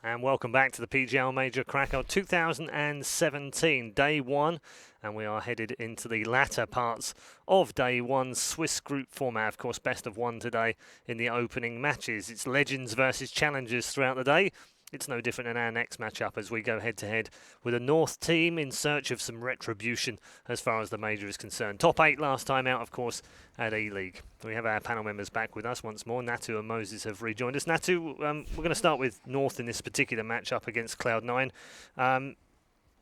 And welcome back to the PGL Major Kraków 2017, Day 1. And we are headed into the latter parts of Day 1, Swiss group format. Of course, best of one today in the opening matches. It's legends versus challengers throughout the day. It's no different in our next matchup as we go head-to-head with a North team in search of some retribution as far as the Major is concerned. Top 8 last time out, of course, at E-League. We have our panel members back with us once more. Natu and Moses have rejoined us. Natu, we're going to start with North in this particular matchup against Cloud9.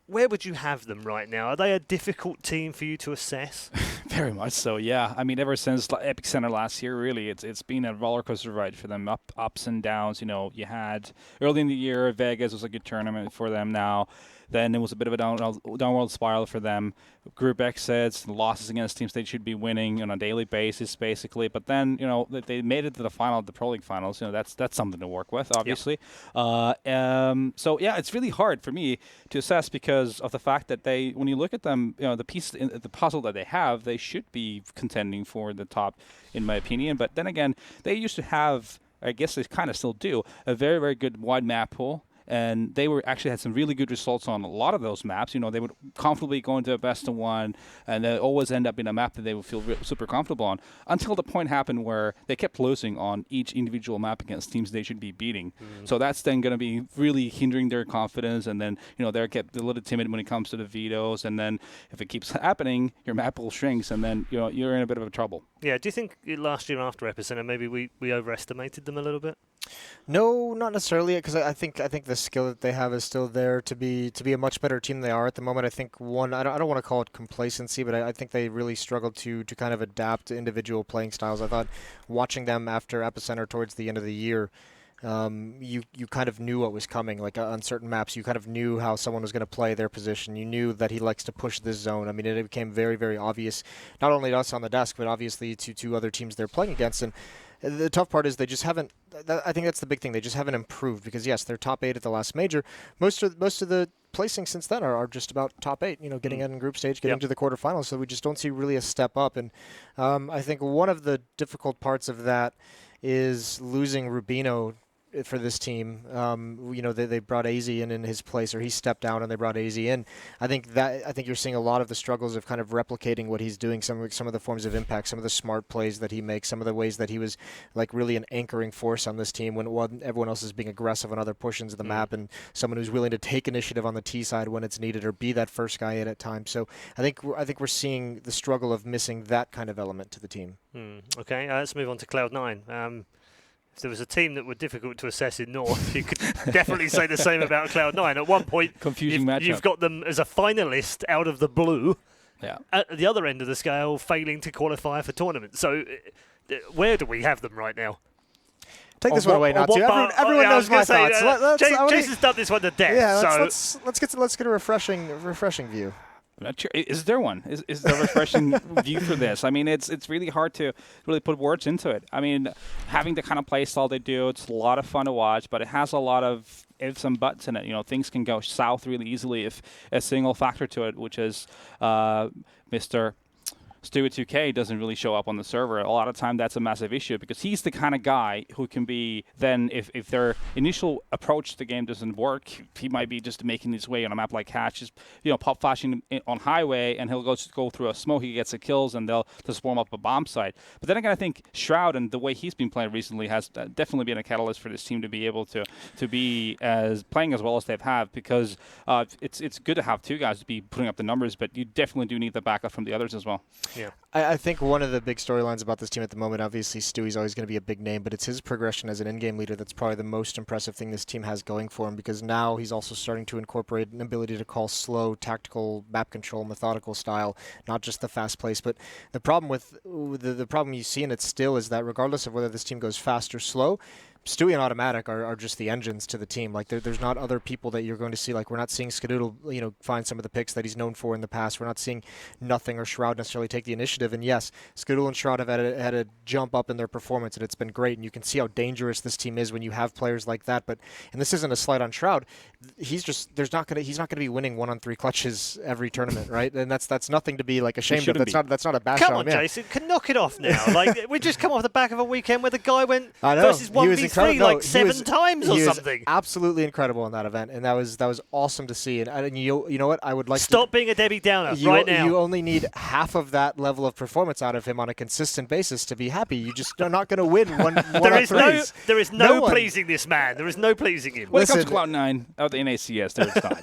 Where would you have them right now? Are they a difficult team for you to assess? Very much so, yeah. I mean, ever since Epicenter last year, really, it's been a roller coaster ride for them, ups and downs. You know, you had early in the year, Vegas was a good tournament for them now. Then it was a bit of a downward spiral for them. Group exits, losses against teams they should be winning on a daily basis, basically. But then, you know, they made it to the final, the Pro League finals. You know, that's something to work with, obviously. Yep. So yeah, it's really hard for me to assess because of the fact that when you look at them, you know, the piece in the puzzle that they have, they should be contending for the top, in my opinion. But then again, they used to have, I guess they kind of still do, a very, very good wide map pool. And they actually had some really good results on a lot of those maps. You know, they would comfortably go into a best of one, and they always end up in a map that they would feel super comfortable on. Until the point happened where they kept losing on each individual map against teams they should be beating. So that's then going to be really hindering their confidence. And then, you know, they're kept a little timid when it comes to the vetoes. And then if it keeps happening, your map pool shrinks, and then you're in a bit of trouble. Yeah. Do you think last year after Epicenter maybe we overestimated them a little bit? No, not necessarily, because I think the skill that they have is still there to be a much better team than they are at the moment. I think I don't want to call it complacency, but I think they really struggled to kind of adapt to individual playing styles. I thought watching them after Epicenter towards the end of the year, you kind of knew what was coming. Like on certain maps, you kind of knew how someone was going to play their position. You knew that he likes to push this zone. I mean, it became very, very obvious, not only to us on the desk, but obviously to other teams they're playing against. And the tough part is they just haven't. I think that's the big thing. They just haven't improved because yes, they're top 8 at the last major. Most of the placings since then are just about top 8. You know, getting in group stage, getting to the quarterfinals. So we just don't see really a step up. And I think one of the difficult parts of that is losing Rubino for this team. You know, they brought AZ in his place, or he stepped down and they brought AZ in. I think you're seeing a lot of the struggles of kind of replicating what he's doing, some of the forms of impact, some of the smart plays that he makes, some of the ways that he was like really an anchoring force on this team when everyone else is being aggressive on other portions of the map, and someone who's willing to take initiative on the T side when it's needed or be that first guy in at times. So I think we're seeing the struggle of missing that kind of element to the team. Okay, let's move on to Cloud9. If there was a team that were difficult to assess in North, you could definitely say the same about Cloud9. At one point, you've got them as a finalist out of the blue. Yeah. At the other end of the scale, failing to qualify for tournament. So where do we have them right now? Take this one away, Natu. Everyone knows my thoughts. Jason's done this one to death. Yeah, let's get a refreshing view. I'm not sure. Is there one? Is there a refreshing view for this? I mean, it's really hard to really put words into it. I mean, having the kind of play style they do, it's a lot of fun to watch, but it has a lot of ifs and buts in it. You know, things can go south really easily if a single factor to it, which is Mr. Stewie 2K doesn't really show up on the server. A lot of time that's a massive issue because he's the kind of guy who can be then, if their initial approach to the game doesn't work, he might be just making his way on a map like Hatch, just, you know, pop flashing on highway, and he'll go through a smoke, he gets the kills, and they'll just warm up a bomb site. But then again, I think Shroud and the way he's been playing recently has definitely been a catalyst for this team to be able to be playing as well as they've had, because it's good to have two guys to be putting up the numbers, but you definitely do need the backup from the others as well. Yeah, I think one of the big storylines about this team at the moment, obviously Stewie's always going to be a big name, but it's his progression as an in-game leader that's probably the most impressive thing this team has going for him, because now he's also starting to incorporate an ability to call slow, tactical, map control, methodical style, not just the fast pace. But the problem the problem you see in it still is that regardless of whether this team goes fast or slow, Stewie and Automatic are just the engines to the team. Like there's not other people that you're going to see. Like we're not seeing Skadoodle, you know, find some of the picks that he's known for in the past. We're not seeing Nothing or Shroud necessarily take the initiative. And yes, Skadoodle and Shroud have had a jump up in their performance, and it's been great. And you can see how dangerous this team is when you have players like that. But and this isn't a slight on Shroud. He's not going to be winning 1-on-3 clutches every tournament, right? And that's nothing to be like ashamed of. That's not a bash on him. Come on, Jason, can knock it off now. Like we just come off the back of a weekend where the guy went I know. versus 1v3 free like 7 times or something. Absolutely incredible in that event, and that was awesome to see. And you know what? I would like Stop being a Debbie Downer right now. You only need half of that level of performance out of him on a consistent basis to be happy. You just are not going to win one there is no pleasing this man. There is no pleasing him. When it comes to Cloud9 out the NACS, there's not.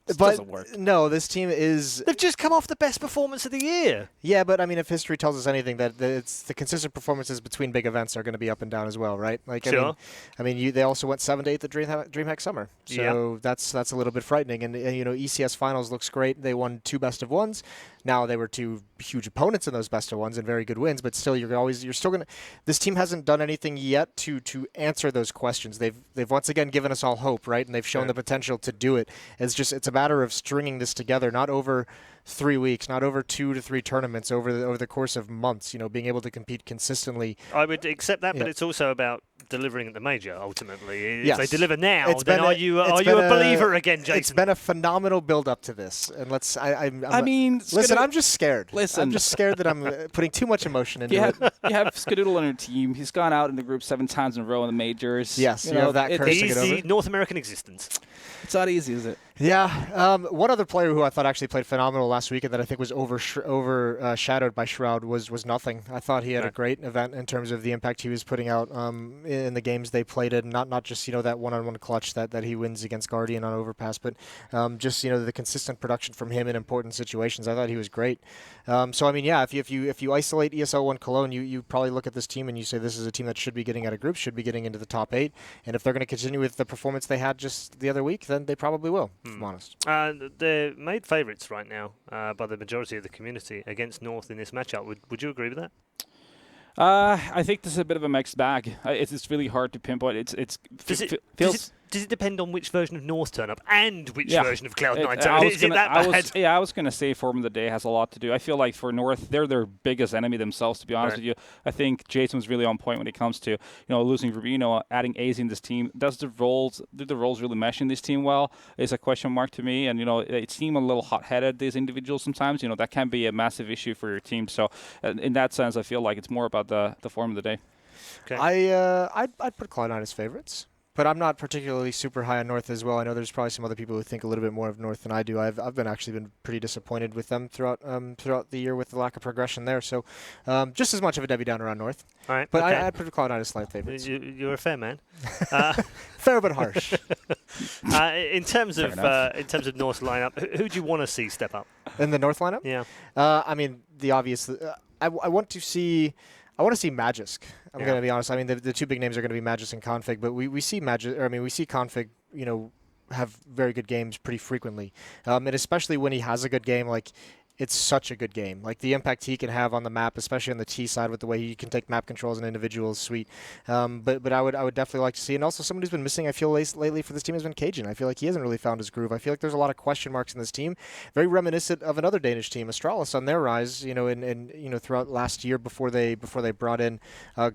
It doesn't work. No, this team is... They've just come off the best performance of the year. Yeah, but I mean, if history tells us anything, that it's the consistent performances between big events are going to be up and down as well, right? Like, sure. They also went 7 to 8 at DreamHack Summer, so that's a little bit frightening. And ECS Finals looks great. They won 2 best of ones. Now they were 2 huge opponents in those best of ones and very good wins, but still, you're still going to. This team hasn't done anything yet to answer those questions. They've once again given us all hope, right? And they've shown the potential to do it. It's a matter of stringing this together, not over 3 weeks, not over 2 to 3 tournaments, over the course of months. Being able to compete consistently. I would accept that, but it's also about delivering at the major. Ultimately, yes. If they deliver now, then are you a believer again, Jason? It's been a phenomenal build up to this, and listen, I'm just scared. Listen, I'm just scared that I'm putting too much emotion into it. You have Skadoodle on your team. He's gone out in the group 7 times in a row in the majors. Yes, that curse to get over. Easy North American existence. It's not easy, is it? Yeah. One other player who I thought actually played phenomenal last week and that I think was overshadowed by Shroud was Nothing. I thought he had a great event in terms of the impact he was putting out in the games they played in. Not just that one-on-one clutch that he wins against Guardian on Overpass, but just the consistent production from him in important situations. I thought he was great. So I mean, yeah, if you isolate ESL One Cologne, you probably look at this team and you say this is a team that should be getting out of groups, should be getting into the top 8, and if they're going to continue with the performance they had just the other week, then they probably will. If I'm honest. They're made favourites right now by the majority of the community against North in this matchup. Would you agree with that? I think this is a bit of a mixed bag. It's really hard to pinpoint. Does it depend on which version of North turn up and which version of Cloud9? Is it that bad? I was going to say Form of the Day has a lot to do. I feel like for North, they're their biggest enemy themselves, to be honest with you. I think Jason was really on point when it comes to losing Rubino, adding AZ in this team. Do the roles really mesh in this team well? Is a question mark to me. And, it seems a little hot-headed, these individuals sometimes. That can be a massive issue for your team. So in that sense, I feel like it's more about the Form of the Day. Okay. I'd put Cloud9 as favorites. But I'm not particularly super high on North as well. I know there's probably some other people who think a little bit more of North than I do. I've been pretty disappointed with them throughout the year with the lack of progression there. So just as much of a Debbie Downer on North. All right. But I'd put Cloud9 as slight favorites. You're a fair man. Fair but harsh. In terms of North's lineup, who do you want to see step up in the North lineup? Yeah. I mean, the obvious. I want to see Magisk. I'm going to be honest. I mean, the 2 big names are going to be Magisk and Config, but we see Config, have very good games pretty frequently, and especially when he has a good game, like. It's such a good game. Like the impact he can have on the map, especially on the T side with the way he can take map controls and individuals, sweet. But I would definitely like to see. And also someone who's been missing, I feel, lately for this team has been Cajun. I feel like he hasn't really found his groove. I feel like there's a lot of question marks in this team. Very reminiscent of another Danish team, Astralis, on their rise. Throughout last year before they brought in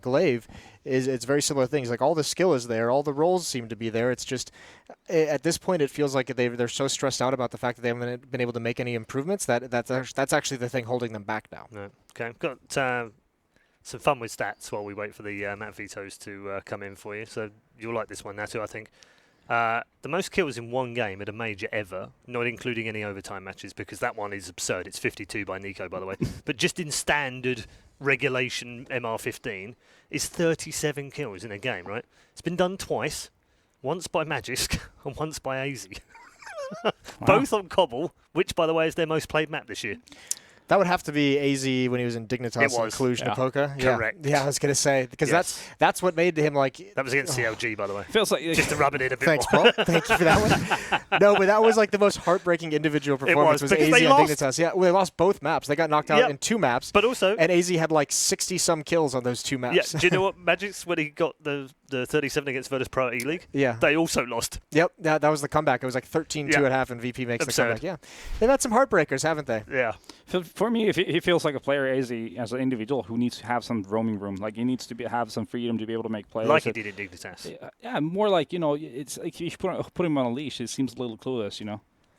Glaive. It's very similar things. Like all the skill is there, all the roles seem to be there. It's just at this point it feels like they're so stressed out about the fact that they haven't been able to make any improvements that's actually the thing holding them back now. No. Okay, got some fun with stats while we wait for the map vetoes to come in for you. So you'll like this one, Natu, I think. The most kills in one game at a major ever, not including any overtime matches, because that one is absurd. It's 52 by Nico, by the way. But just in standard regulation MR15 is 37 kills in a game, right? It's been done twice, once by Magisk and once by AZ. Both on Cobble, which, by the way, is their most played map this year. That would have to be AZ when he was in Dignitas and Cluj-Napoca. Correct. Yeah, I was going to say, because that's what made him like... That was against CLG, by the way. Feels like just to rub it in a bit Thanks, more. Paul. Thank you for that one. No, but that was like the most heartbreaking individual performance was AZ and Dignitas. Yeah, well, they lost both maps. They got knocked out in 2 maps. But also... And AZ had like 60-some kills on those 2 maps. Yeah, do you know what? Magic's, when he got the 37 against Virtus Pro E-League, they also lost. Yep, that was the comeback. It was like 13-2 at half, and VP makes the comeback. Yeah, they've had some heartbreakers, haven't they? Yeah. For me, if he feels like a player as an individual who needs to have some roaming room, like he needs to have some freedom to be able to make plays. Like he did in Dignitas. Yeah, more like it's like if you put him on a leash, it seems a little clueless,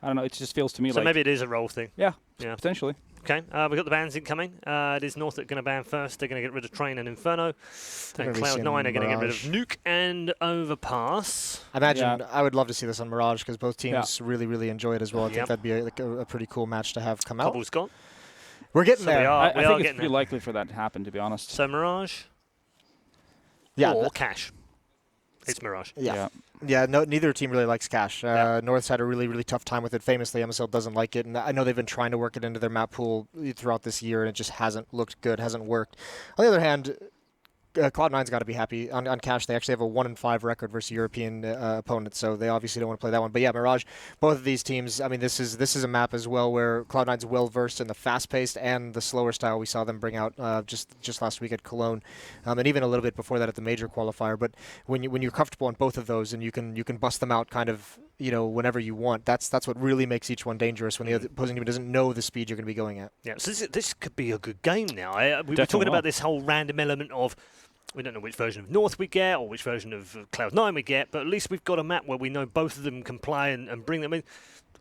I don't know. It just feels to me So like maybe it is a role thing. yeah, Yeah. potentially. Okay, we've got the bans incoming. It is North that are going to ban first. They're going to get rid of Train and Inferno. And gonna be seeing Cloud9 are going to get rid of Mirage. Nuke and Overpass. I imagine I would love to see this on Mirage because both teams Yeah. really, really enjoy it as well. I Yep. think that'd be a pretty cool match to have come out. Cobble's gone. We're getting So there. I we think are it's getting pretty there. likely for that to happen, to be honest. So Mirage Yeah. or Cash? It's Mirage. Yeah, no, neither team really likes Cash. North's had a really, really tough time with it. Famously, MSL doesn't like it, and I know they've been trying to work it into their map pool throughout this year, and it just hasn't looked good, hasn't worked. On the other hand, Cloud9's got to be happy. On Cash, they actually have a 1-5 record versus European opponents, so they obviously don't want to play that one. But yeah, Mirage, both of these teams, I mean, this is a map as well where Cloud9's well-versed in the fast-paced and the slower style we saw them bring out just last week at Cologne, and even a little bit before that at the major qualifier. But when you're comfortable on both of those and you can bust them out kind of, whenever you want, that's what really makes each one dangerous when the opposing team doesn't know the speed you're going to be going at. Yeah, so this could be a good game now. We were Definitely talking will. about this whole random element of we don't know which version of North we get or which version of Cloud9 we get, but at least we've got a map where we know both of them can play and bring them in.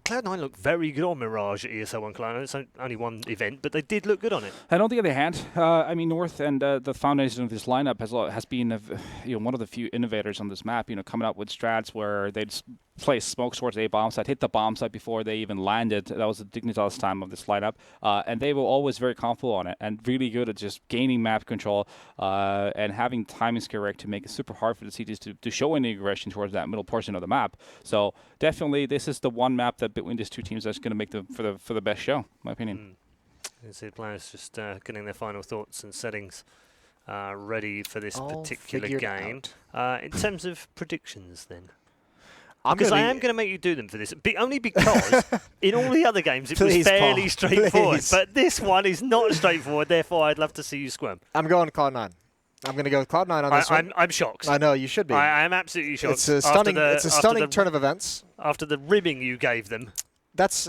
Cloud9 looked very good on Mirage at ESL One Cloud9. It's only one event, but they did look good on it. And on the other hand, I mean, North and the foundation of this lineup has been one of the few innovators on this map. Coming up with strats where they'd place smoke towards A bomb site, hit the bomb site before they even landed. That was the Dignitas time of this lineup, and they were always very comfortable on it and really good at just gaining map control and having timings correct to make it super hard for the CTs to show any aggression towards that middle portion of the map. So definitely, this is the one map that between these two teams that's going to make for the best show, in my opinion. You see the players just getting their final thoughts and settings ready for this All particular figured game. In terms of predictions, then. I'm Because gonna I am going to make you do them for this, only because in all the other games it was Please, fairly Paul, straightforward. please. But this one is not straightforward, therefore I'd love to see you squirm. I'm going Cloud9. I'm going to go with Cloud9 on this one. I'm shocked. I know, you should be. I am absolutely shocked. It's a stunning turn of events. After the ribbing you gave them. It's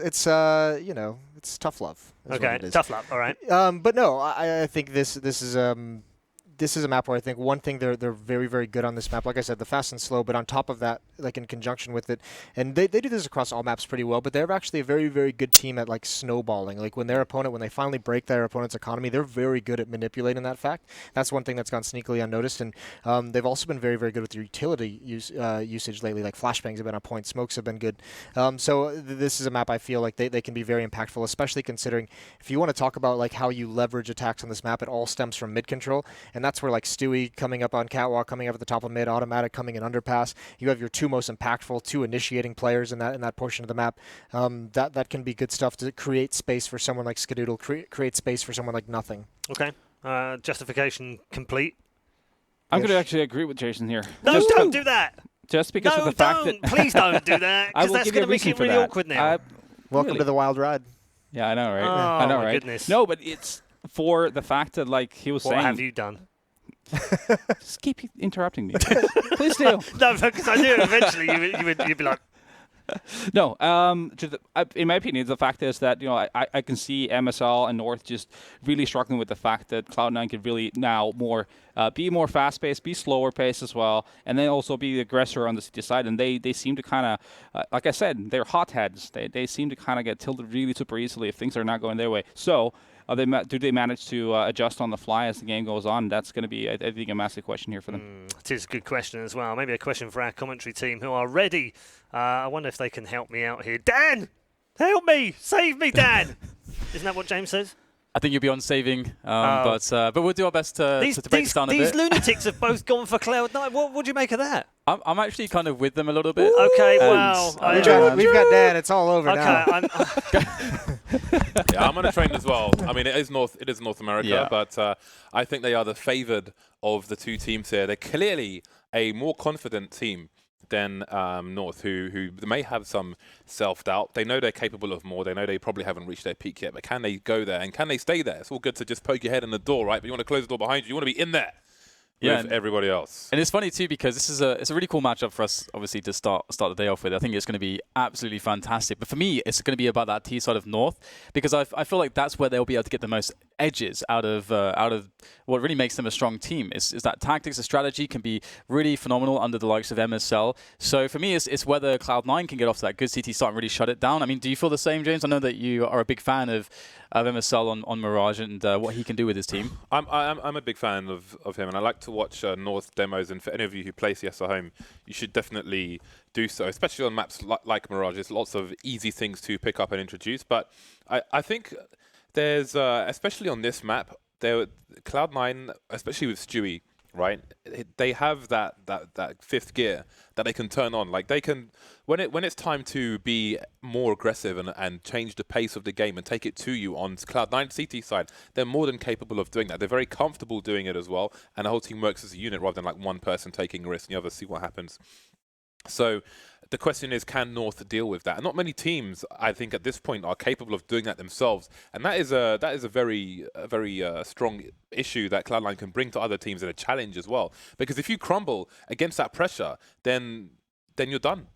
tough love. is what Okay, it is. tough luck, all right. But no, I think this is a map where I think one thing they're very, very good on this map. Like I said, the fast and slow, but on top of that, like in conjunction with it, and they do this across all maps pretty well, but they're actually a very, very good team at like snowballing. Like when they finally break their opponent's economy, they're very good at manipulating that fact. That's one thing that's gone sneakily unnoticed, and they've also been very, very good with the utility usage lately. Like flashbangs have been on point, smokes have been good. So this is a map I feel like they can be very impactful, especially considering if you want to talk about like how you leverage attacks on this map, it all stems from mid control, and that's where like Stewie coming up on catwalk, coming up at the top of mid, automatic coming in underpass. You have your two most impactful, two initiating players in that portion of the map. That can be good stuff to create space for someone like Skadoodle, create space for someone like Nothing. Okay. Justification complete. I'm going to actually agree with Jason here. No, don't do that. Just because of the fact that Please don't do that, I because will that's give you going a to make reason it for really that. awkward now. Welcome Really? to the wild ride. Yeah, I know, right? Oh, I know, my right? goodness. No, but it's for the fact that, like he was What saying. have you done? Just keep interrupting me. Please do. No, because I knew eventually you'd be like, No, in my opinion, the fact is that I can see MSL and North just really struggling with the fact that Cloud9 could really now be more fast-paced, be slower-paced as well, and then also be the aggressor on the CT side. And they seem to kind of, like I said, they're hotheads. They seem to kind of get tilted really super easily if things are not going their way. So do they manage to adjust on the fly as the game goes on? That's going to be, I think, a massive question here for them. It is a good question as well. Maybe a question for our commentary team who are ready. I wonder if they can help me out here. Dan! Help me! Save me, Dan! Isn't that what James says? I think you'll be on saving, but we'll do our best to break this down a These bit. lunatics have both gone for Cloud9. What do you make of that? I'm actually kind of with them a little bit. Okay, And, well... We've got Dan. It's all over now. Okay, Yeah, I'm on a train as well. I mean, it is North America, Yeah. but I think they are the favoured of the two teams here. They're clearly a more confident team than North, who may have some self-doubt. They know they're capable of more. They know they probably haven't reached their peak yet, but can they go there and can they stay there? It's all good to just poke your head in the door, right? But you want to close the door behind you. You want to be in there with everybody else. And it's funny too because it's a really cool matchup for us, obviously, to start the day off with. I think it's going to be absolutely fantastic. But for me, it's going to be about that T side of North because I feel like that's where they'll be able to get the most edges out of what really makes them a strong team. Is that tactics, the strategy can be really phenomenal under the likes of MSL. So for me, it's whether Cloud9 can get off to that good CT start and really shut it down. I mean, do you feel the same, James? I know that you are a big fan of MSL on Mirage and what he can do with his team. I'm a big fan of him, and I like to watch North demos. And for any of you who play CS at home, you should definitely do so, especially on maps like Mirage. There's lots of easy things to pick up and introduce. But I think there's, especially on this map, Cloud9, especially with Stewie, right? They have that fifth gear that they can turn on. Like they can, when it's time to be more aggressive and change the pace of the game and take it to you on Cloud9 CT side, they're more than capable of doing that. They're very comfortable doing it as well, and the whole team works as a unit rather than like one person taking a risk and the other see what happens. So the question is, can North deal with that? And not many teams, I think, at this point are capable of doing that themselves. And that is a very strong issue that Cloud9 can bring to other teams and a challenge as well. Because if you crumble against that pressure, then you're done.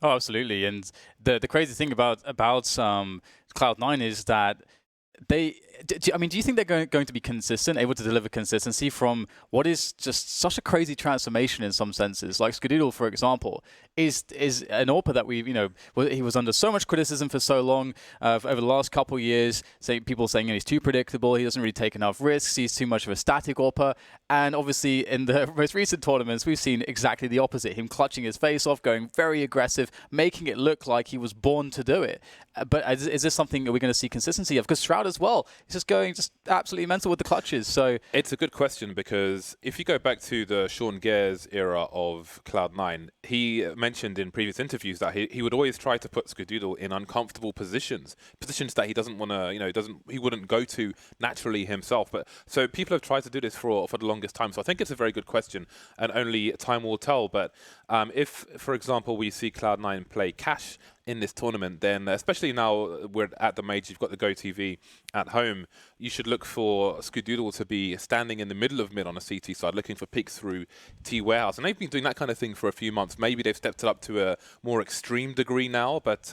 Oh, absolutely. And the crazy thing about Cloud9 is that do you think they're going to be consistent, able to deliver consistency from what is just such a crazy transformation in some senses? Like Skadoodle, for example, is an AWPer that he was under so much criticism for so long over the last couple of years. People saying he's too predictable, he doesn't really take enough risks, he's too much of a static AWPer. And obviously, in the most recent tournaments, we've seen exactly the opposite: him clutching his face off, going very aggressive, making it look like he was born to do it. But is this something that we're going to see consistency of? Because Shroud as well, he's just going absolutely mental with the clutches. So it's a good question, because if you go back to the Sean Gares era of Cloud9, he mentioned in previous interviews that he would always try to put Skadoodle in uncomfortable positions that he doesn't want to, he wouldn't go to naturally himself. But so people have tried to do this for the longest time. So I think it's a very good question, and only time will tell. But if, for example, we see Cloud9 play Cash in this tournament, then especially now we're at the major, you've got the Go TV at home, you should look for Skadoodle to be standing in the middle of mid on a CT side, looking for picks through T warehouse. And they've been doing that kind of thing for a few months. Maybe they've stepped it up to a more extreme degree now, but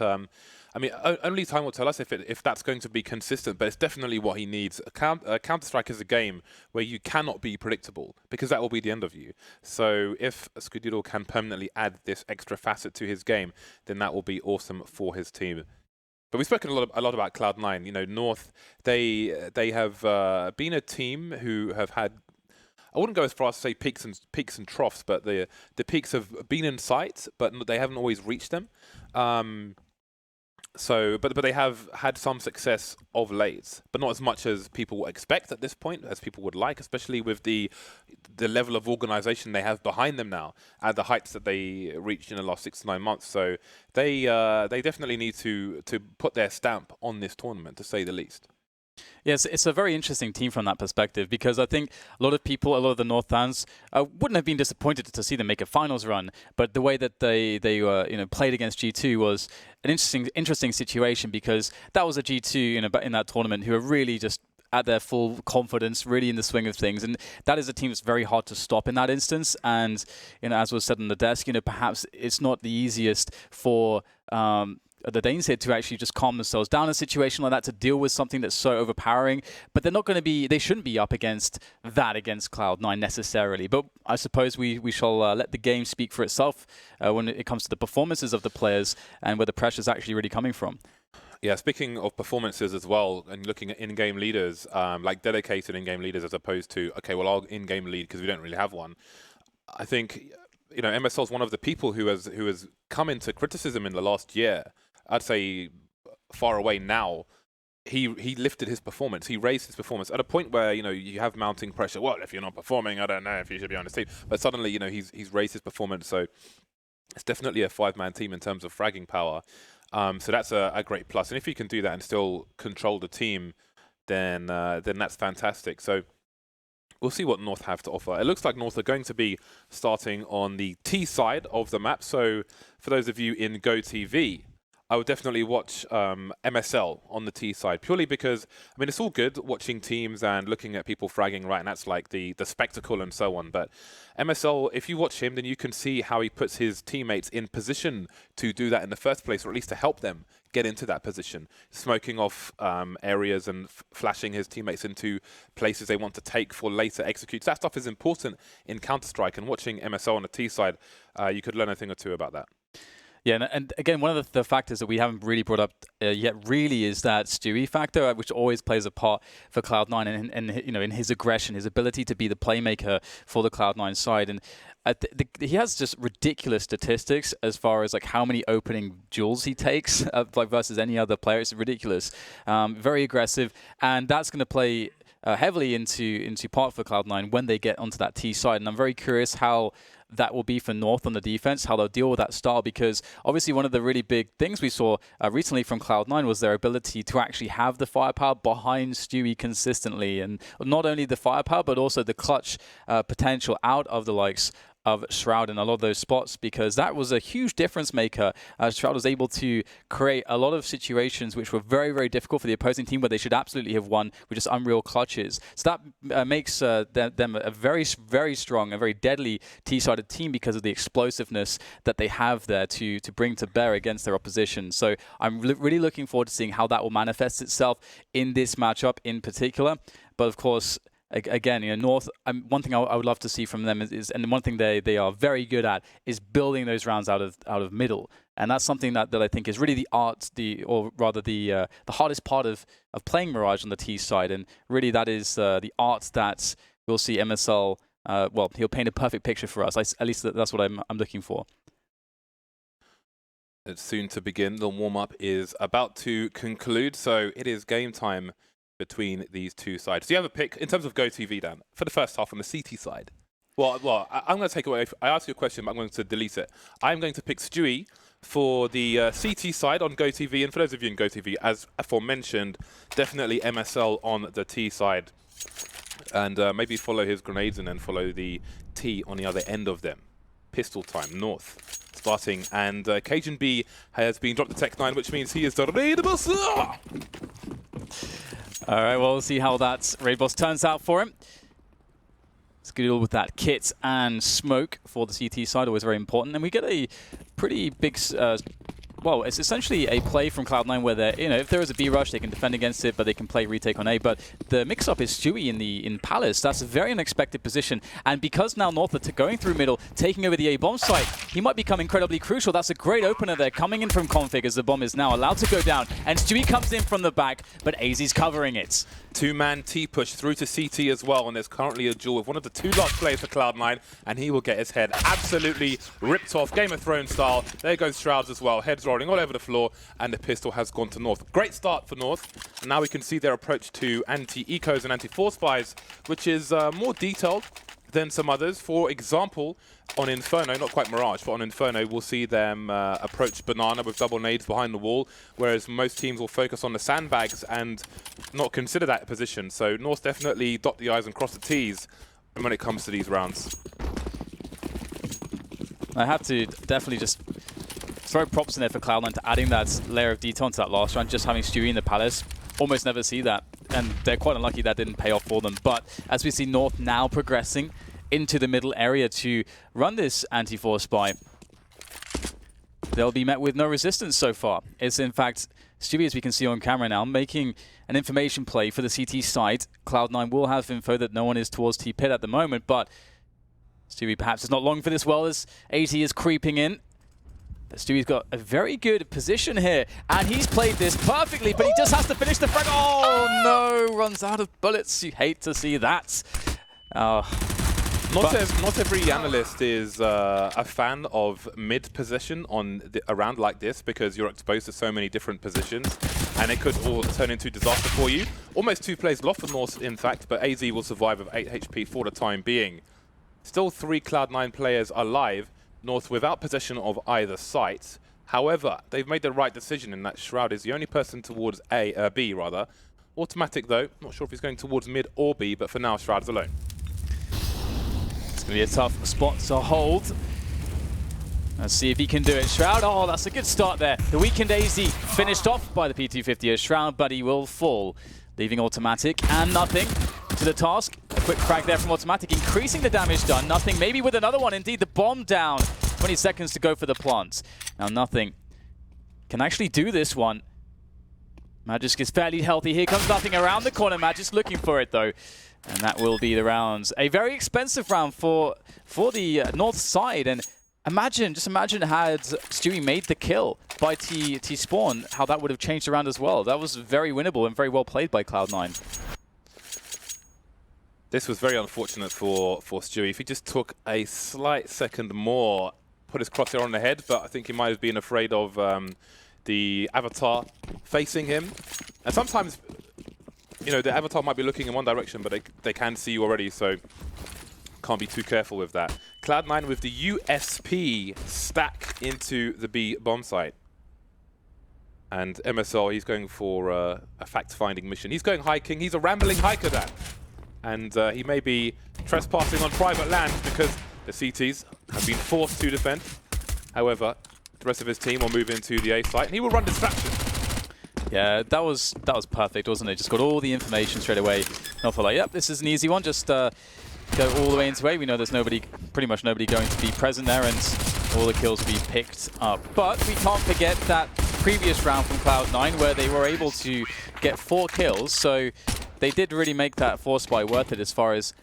I mean, only time will tell us if that's going to be consistent, but it's definitely what he needs. Counter-Strike is a game where you cannot be predictable, because that will be the end of you. So if Skadoodle can permanently add this extra facet to his game, then that will be awesome for his team. But we've spoken a lot about Cloud9. North, they have been a team who have had, I wouldn't go as far as to say peaks and troughs, but the peaks have been in sight, but they haven't always reached them. But they have had some success of late, but not as much as people expect at this point, as people would like, especially with the level of organization they have behind them now at the heights that they reached in the last 6 to 9 months. So they definitely need to put their stamp on this tournament, to say the least. Yes, it's a very interesting team from that perspective, because I think a lot of the North fans wouldn't have been disappointed to see them make a finals run, but the way that they played against G2 was an interesting situation, because that was a G2 in that tournament who are really just at their full confidence, really in the swing of things, and that is a team that's very hard to stop in that instance. And as was said on the desk, perhaps it's not the easiest for the Danes here to actually just calm themselves down in a situation like that, to deal with something that's so overpowering. But they're not going to be, they shouldn't be up against Cloud9 necessarily. But I suppose we shall let the game speak for itself when it comes to the performances of the players and where the pressure is actually really coming from. Yeah, speaking of performances as well, and looking at in-game leaders, like dedicated in-game leaders as opposed to, okay, well, I'll in-game lead because we don't really have one. I think, MSL is one of the people who has come into criticism in the last year. I'd say far away now. He lifted his performance. He raised his performance at a point where you have mounting pressure. Well, if you're not performing, I don't know if you should be on this team. But suddenly, he's raised his performance. So it's definitely a 5-man team in terms of fragging power. So that's a great plus. And if you can do that and still control the team, then that's fantastic. So we'll see what North have to offer. It looks like North are going to be starting on the T side of the map. So for those of you in Go TV, I would definitely watch MSL on the T side, purely because, I mean, it's all good watching teams and looking at people fragging, right? And that's like the spectacle and so on. But MSL, if you watch him, then you can see how he puts his teammates in position to do that in the first place, or at least to help them get into that position, smoking off areas and flashing his teammates into places they want to take for later executes. That stuff is important in Counter-Strike, and watching MSL on the T side, you could learn a thing or two about that. Yeah, and again, one of the factors that we haven't really brought up yet really is that Stewie factor, which always plays a part for Cloud9 and you know, in his aggression, his ability to be the playmaker for the Cloud9 side. And he has just ridiculous statistics as far as like how many opening duels he takes like versus any other player. It's ridiculous. Very aggressive, and that's going to play heavily into part for Cloud9 when they get onto that T side. And I'm very curious how that will be for North on the defense, how they'll deal with that style, because obviously one of the really big things we saw recently from Cloud9 was their ability to actually have the firepower behind Stewie consistently, and not only the firepower but also the clutch potential out of the likes of Shroud in a lot of those spots, because that was a huge difference maker. Shroud was able to create a lot of situations which were very, very difficult for the opposing team, where they should absolutely have won with just unreal clutches. So that makes them a very, very strong, a very deadly T-sided team because of the explosiveness that they have there to bring to bear against their opposition. So I'm really looking forward to seeing how that will manifest itself in this matchup in particular. But of course, again, you know, North, one thing I would love to see from them is, and one thing they are very good at, is building those rounds out of middle. And that's something that I think is really the art, or rather the hardest part of playing Mirage on the T side. And really that is the art that we'll see MSL, well, he'll paint a perfect picture for us. At least that's what I'm looking for. It's soon to begin. The warm-up is about to conclude, so it is game time between these two sides. Do you have a pick in terms of GoTV, Dan, for the first half on the CT side? Well, I'm going to take away. I asked you a question, but I'm going to delete it. I'm going to pick Stewie for the CT side on GoTV, and for those of you in GoTV, as aforementioned, definitely MSL on the T side, and maybe follow his grenades and then follow the T on the other end of them. Pistol time, North starting, and Cajun B has been dropped to Tech 9, which means he is the raid boss. All right, well, we'll see how that raid boss turns out for him. Let's deal with that kit and smoke for the CT side, always very important. And we get a pretty big, well, it's essentially a play from Cloud9 where they're, you know, if there is a B rush, they can defend against it, but they can play retake on A. But the mix-up is Stewie in Palace. That's a very unexpected position. And because now North are going through middle, taking over the A bomb site, he might become incredibly crucial. That's a great opener there, coming in from config as the bomb is now allowed to go down. And Stewie comes in from the back, but AZ's covering it. Two-man T-push through to CT as well, and there's currently a duel with one of the two last players for Cloud9, and he will get his head absolutely ripped off, Game of Thrones style. There goes Shrouds as well, heads rolling all over the floor, and the pistol has gone to North. Great start for North. And now we can see their approach to anti-ecos and anti-force spies, which is more detailed than some others. For example, on Inferno, not quite Mirage, but on Inferno, we'll see them approach Banana with double nades behind the wall, whereas most teams will focus on the sandbags and not consider that position. So North definitely dot the I's and cross the T's when it comes to these rounds. I have to definitely just throw props in there for Cloud9 to adding that layer of detail into that last round, just having Stewie in the Palace. Almost never see that, and they're quite unlucky that didn't pay off for them. But as we see North now progressing into the middle area to run this anti-force spy, they'll be met with no resistance so far. It's in fact Stewie, as we can see on camera now, making an information play for the CT side. Cloud9 will have info that no one is towards T-Pit at the moment, but Stewie perhaps is not long for this well as AT is creeping in. But Stewie's got a very good position here, and he's played this perfectly, but he just has to finish the frag. Oh no, runs out of bullets. You hate to see that. Not every analyst is a fan of mid position on a round like this, because you're exposed to so many different positions and it could all turn into disaster for you. Almost 2 plays lost for North, in fact, but AZ will survive with 8 HP for the time being. Still 3 Cloud9 players alive, North without possession of either site. However, they've made the right decision in that Shroud is the only person towards B rather. Automatic though, not sure if he's going towards mid or B, but for now Shroud is alone. It's going to be a tough spot to hold. Let's see if he can do it. Shroud, oh, that's a good start there. The weakened AZ finished off by the P250 as Shroud, but he will fall, leaving Automatic and Nothing to the task. A quick crack there from Automatic, increasing the damage done. Nothing, maybe with another one. Indeed, the bomb down. 20 seconds to go for the plant. Now Nothing can actually do this one. Magisk is fairly healthy. Here comes nothing around the corner. Magisk looking for it, though. And that will be the rounds. A very expensive round for the north side. And just imagine had Stewie made the kill by T-Spawn, how that would have changed around as well. That was very winnable and very well played by Cloud9. This was very unfortunate for Stewie. If he just took a slight second more, put his crosshair on the head, but I think he might have been afraid of the avatar facing him. And sometimes, you know, the avatar might be looking in one direction, but they can see you already, so can't be too careful with that. Cloud9 with the USP stack into the B bomb site. And MSL, he's going for a fact-finding mission. He's going hiking. He's a rambling hiker, that. And he may be trespassing on private land because the CTs have been forced to defend. However, the rest of his team will move into the A site, and he will run distraction. Yeah, that was perfect, wasn't it? Just got all the information straight away. Not for like, yep, this is an easy one. Just go all the way into A. We know there's pretty much nobody going to be present there, and all the kills will be picked up. But we can't forget that previous round from Cloud9 where they were able to get 4 kills. So they did really make that force buy worth it as far as,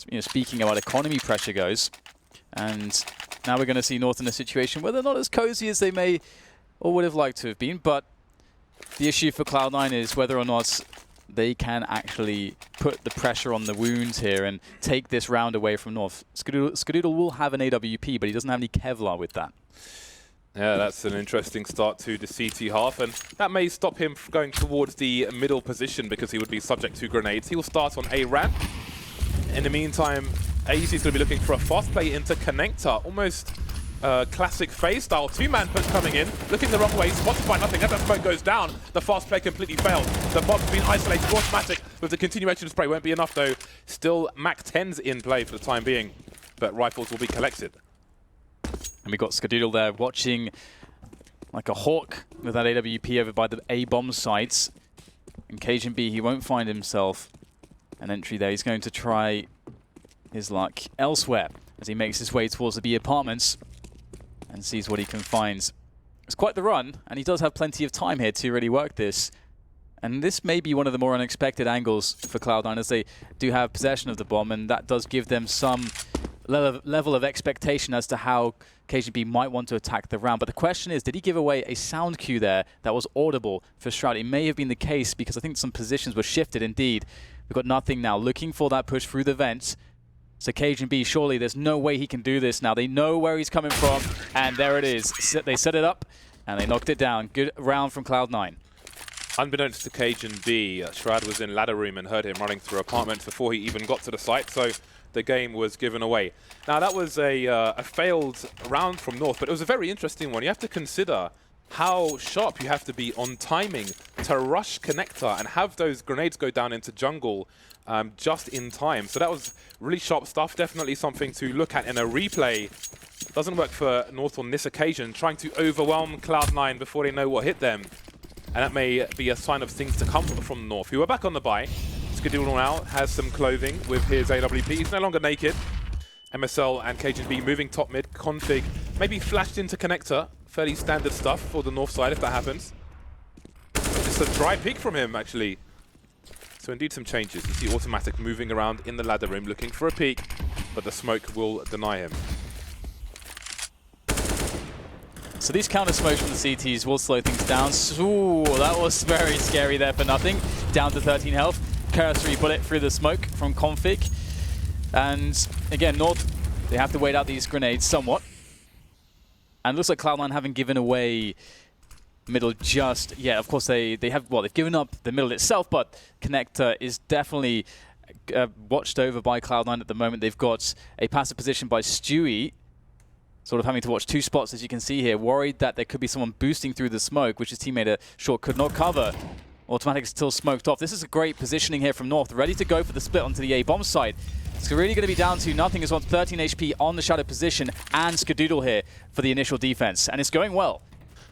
you know, speaking about economy pressure goes. And now we're going to see North in a situation where they're not as cozy as they may or would have liked to have been. But the issue for Cloud9 is whether or not they can actually put the pressure on the wounds here and take this round away from North. Skadoodle will have an AWP, but he doesn't have any Kevlar with that. Yeah, that's an interesting start to the CT half, and that may stop him from going towards the middle position because he would be subject to grenades. He will start on A ramp. In the meantime, AEC is going to be looking for a fast play into connector, almost classic phase style. 2-man push coming in, looking the wrong way, spotted by nothing. As that smoke goes down, the fast play completely failed. The bomb's been isolated, automatic with the continuation of spray. Won't be enough though. Still Mac 10s in play for the time being, but rifles will be collected. And we got Skadoodle there watching like a hawk with that AWP over by the A-bomb sites. In Cajun B, he won't find himself an entry there. He's going to try his luck elsewhere as he makes his way towards the B apartments and sees what he can find. It's quite the run, and he does have plenty of time here to really work this. And this may be one of the more unexpected angles for Cloud9 as they do have possession of the bomb, and that does give them some level of expectation as to how KGB might want to attack the round. But the question is, did he give away a sound cue there that was audible for Shroud? It may have been the case because I think some positions were shifted indeed. We've got nothing now, looking for that push through the vent. So Cajun B, surely there's no way he can do this now. They know where he's coming from, and there it is. They set it up, and they knocked it down. Good round from Cloud9. Unbeknownst to Cajun B, Shroud was in ladder room and heard him running through apartments before he even got to the site, so the game was given away. Now that was a failed round from North, but it was a very interesting one. You have to consider how sharp you have to be on timing to rush connector and have those grenades go down into jungle just in time. So that was really sharp stuff, definitely something to look at in a replay. Doesn't work for North on this occasion, trying to overwhelm Cloud9 before they know what hit them. And that may be a sign of things to come from North, who are back on the buy. Skadoodle now has some clothing with his AWP. He's no longer naked. MSL and Cajun B moving top mid. Config maybe flashed into connector. Fairly standard stuff for the North side if that happens. Just a dry peek from him, actually. So indeed some changes. You see Automatic moving around in the ladder room looking for a peek, but the smoke will deny him. So these counter smokes from the CTs will slow things down. Ooh, that was very scary there for nothing. Down to 13 health. Cursory bullet through the smoke from Config. And again, North, they have to wait out these grenades somewhat. And it looks like Cloud9 haven't given away middle just yet. Of course, they have, well, they've given up the middle itself, but connector is definitely watched over by Cloud9 at the moment. They've got a passive position by Stewie, sort of having to watch 2 spots, as you can see here, worried that there could be someone boosting through the smoke, which his teammate Short could not cover. Automatic is still smoked off. This is a great positioning here from North, ready to go for the split onto the A-bomb side. It's really going to be down to nothing as well. 13 HP on the shadow position, and Skadoodle here for the initial defense, and it's going well.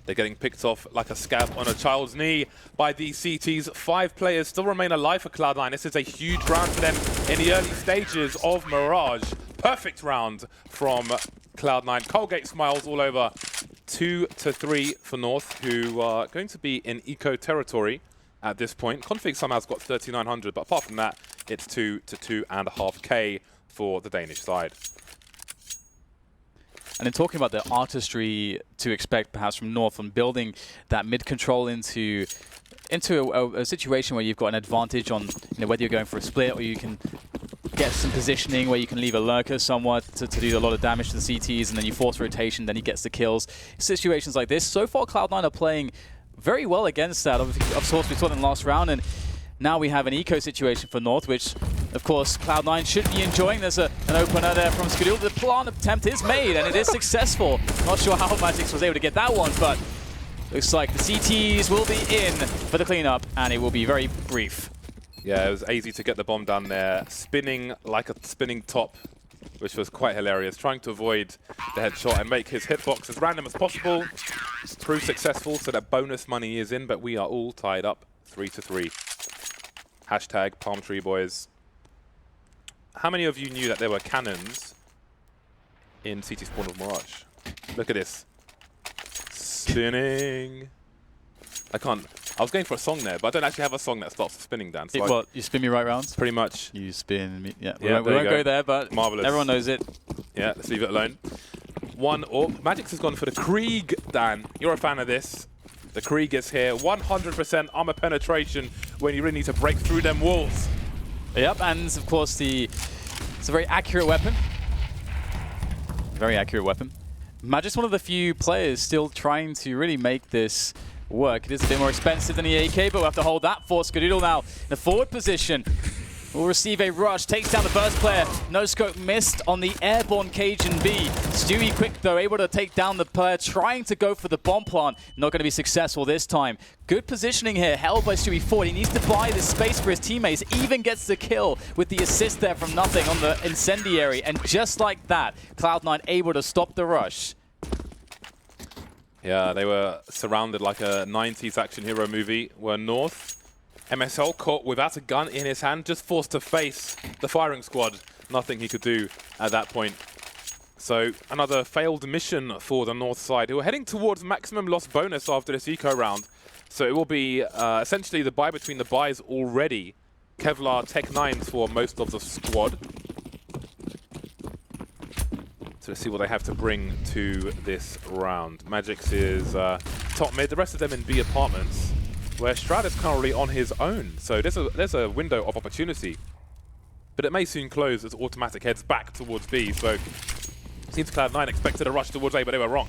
They're getting picked off like a scab on a child's knee by the CTs. 5 players still remain alive for Cloud9. This is a huge round for them in the early stages of Mirage. Perfect round from Cloud9. Colgate smiles all over 2-3 for North, who are going to be in eco territory at this point. Config somehow's got 3,900, but apart from that, it's 2 to 2.5k for the Danish side. And in talking about the artistry to expect perhaps from North on building that mid control into a situation where you've got an advantage on whether you're going for a split or you can get some positioning where you can leave a lurker somewhat to do a lot of damage to the CTs, and then you force rotation, then he gets the kills. Situations like this, so far Cloud9 are playing very well against that. Of course, we saw them last round, and now we have an eco situation for North, which, of course, Cloud9 should be enjoying. There's an opener there from Skadul. The plant attempt is made, and it is successful. Not sure how Magix was able to get that one, but looks like the CTs will be in for the cleanup, and it will be very brief. Yeah, it was easy to get the bomb down there, spinning like a spinning top, which was quite hilarious, trying to avoid the headshot and make his hitbox as random as possible. Proved successful, so that bonus money is in, but we are all tied up 3-3. Hashtag Palm Tree Boys. How many of you knew that there were cannons in CT Spawn of Mirage? Look at this. Spinning. I was going for a song there, but I don't actually have a song that stops spinning, Dan. So What, you spin me right rounds? pretty much. You spin me. Yeah, Yeah, we won't go there, but Marvelous. everyone knows it. Yeah, let's leave it alone. One orb. Magix has gone for the Krieg, Dan. You're a fan of this. The Krieg is here. 100% armor penetration when you really need to break through them walls. Yep, and of course it's a very accurate weapon. Very accurate weapon. Magic's one of the few players still trying to really make this work. It is a bit more expensive than the AK, but we'll have to hold that for Skadoodle now. In the forward position, will receive a rush, takes down the first player. No scope missed on the airborne Cajun B. Stewie quick though, able to take down the player, trying to go for the bomb plant. Not going to be successful this time. Good positioning here, held by Stewie forward. He needs to buy this space for his teammates, even gets the kill with the assist there from nothing on the incendiary. And just like that, Cloud9 able to stop the rush. Yeah, they were surrounded like a 90s action hero movie, where North, MSL caught without a gun in his hand, just forced to face the firing squad. Nothing he could do at that point. So another failed mission for the North side, who are heading towards maximum loss bonus after this eco round. So it will be essentially the buy between the buys already. Kevlar Tech 9s for most of the squad. So let's see what they have to bring to this round. Magix is top mid, the rest of them in B apartments, where Strad is currently on his own. So there's a window of opportunity. But it may soon close as Automatic heads back towards B. So it seems Cloud9 expected a rush towards A, but they were wrong.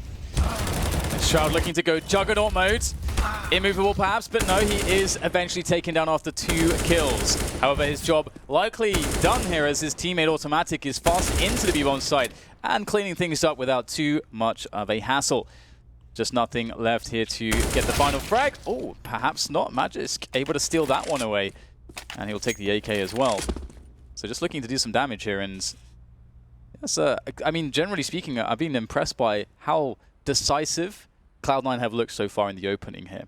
Shroud looking to go Juggernaut mode. Immovable perhaps, but no, he is eventually taken down after 2 kills. However, his job likely done here as his teammate Automatic is fast into the B-bomb site and cleaning things up without too much of a hassle. Just nothing left here to get the final frag. Oh, perhaps not. Magisk able to steal that one away. And he'll take the AK as well. So just looking to do some damage here. And yes, I mean, generally speaking, I've been impressed by how decisive Cloud9 have looked so far in the opening here.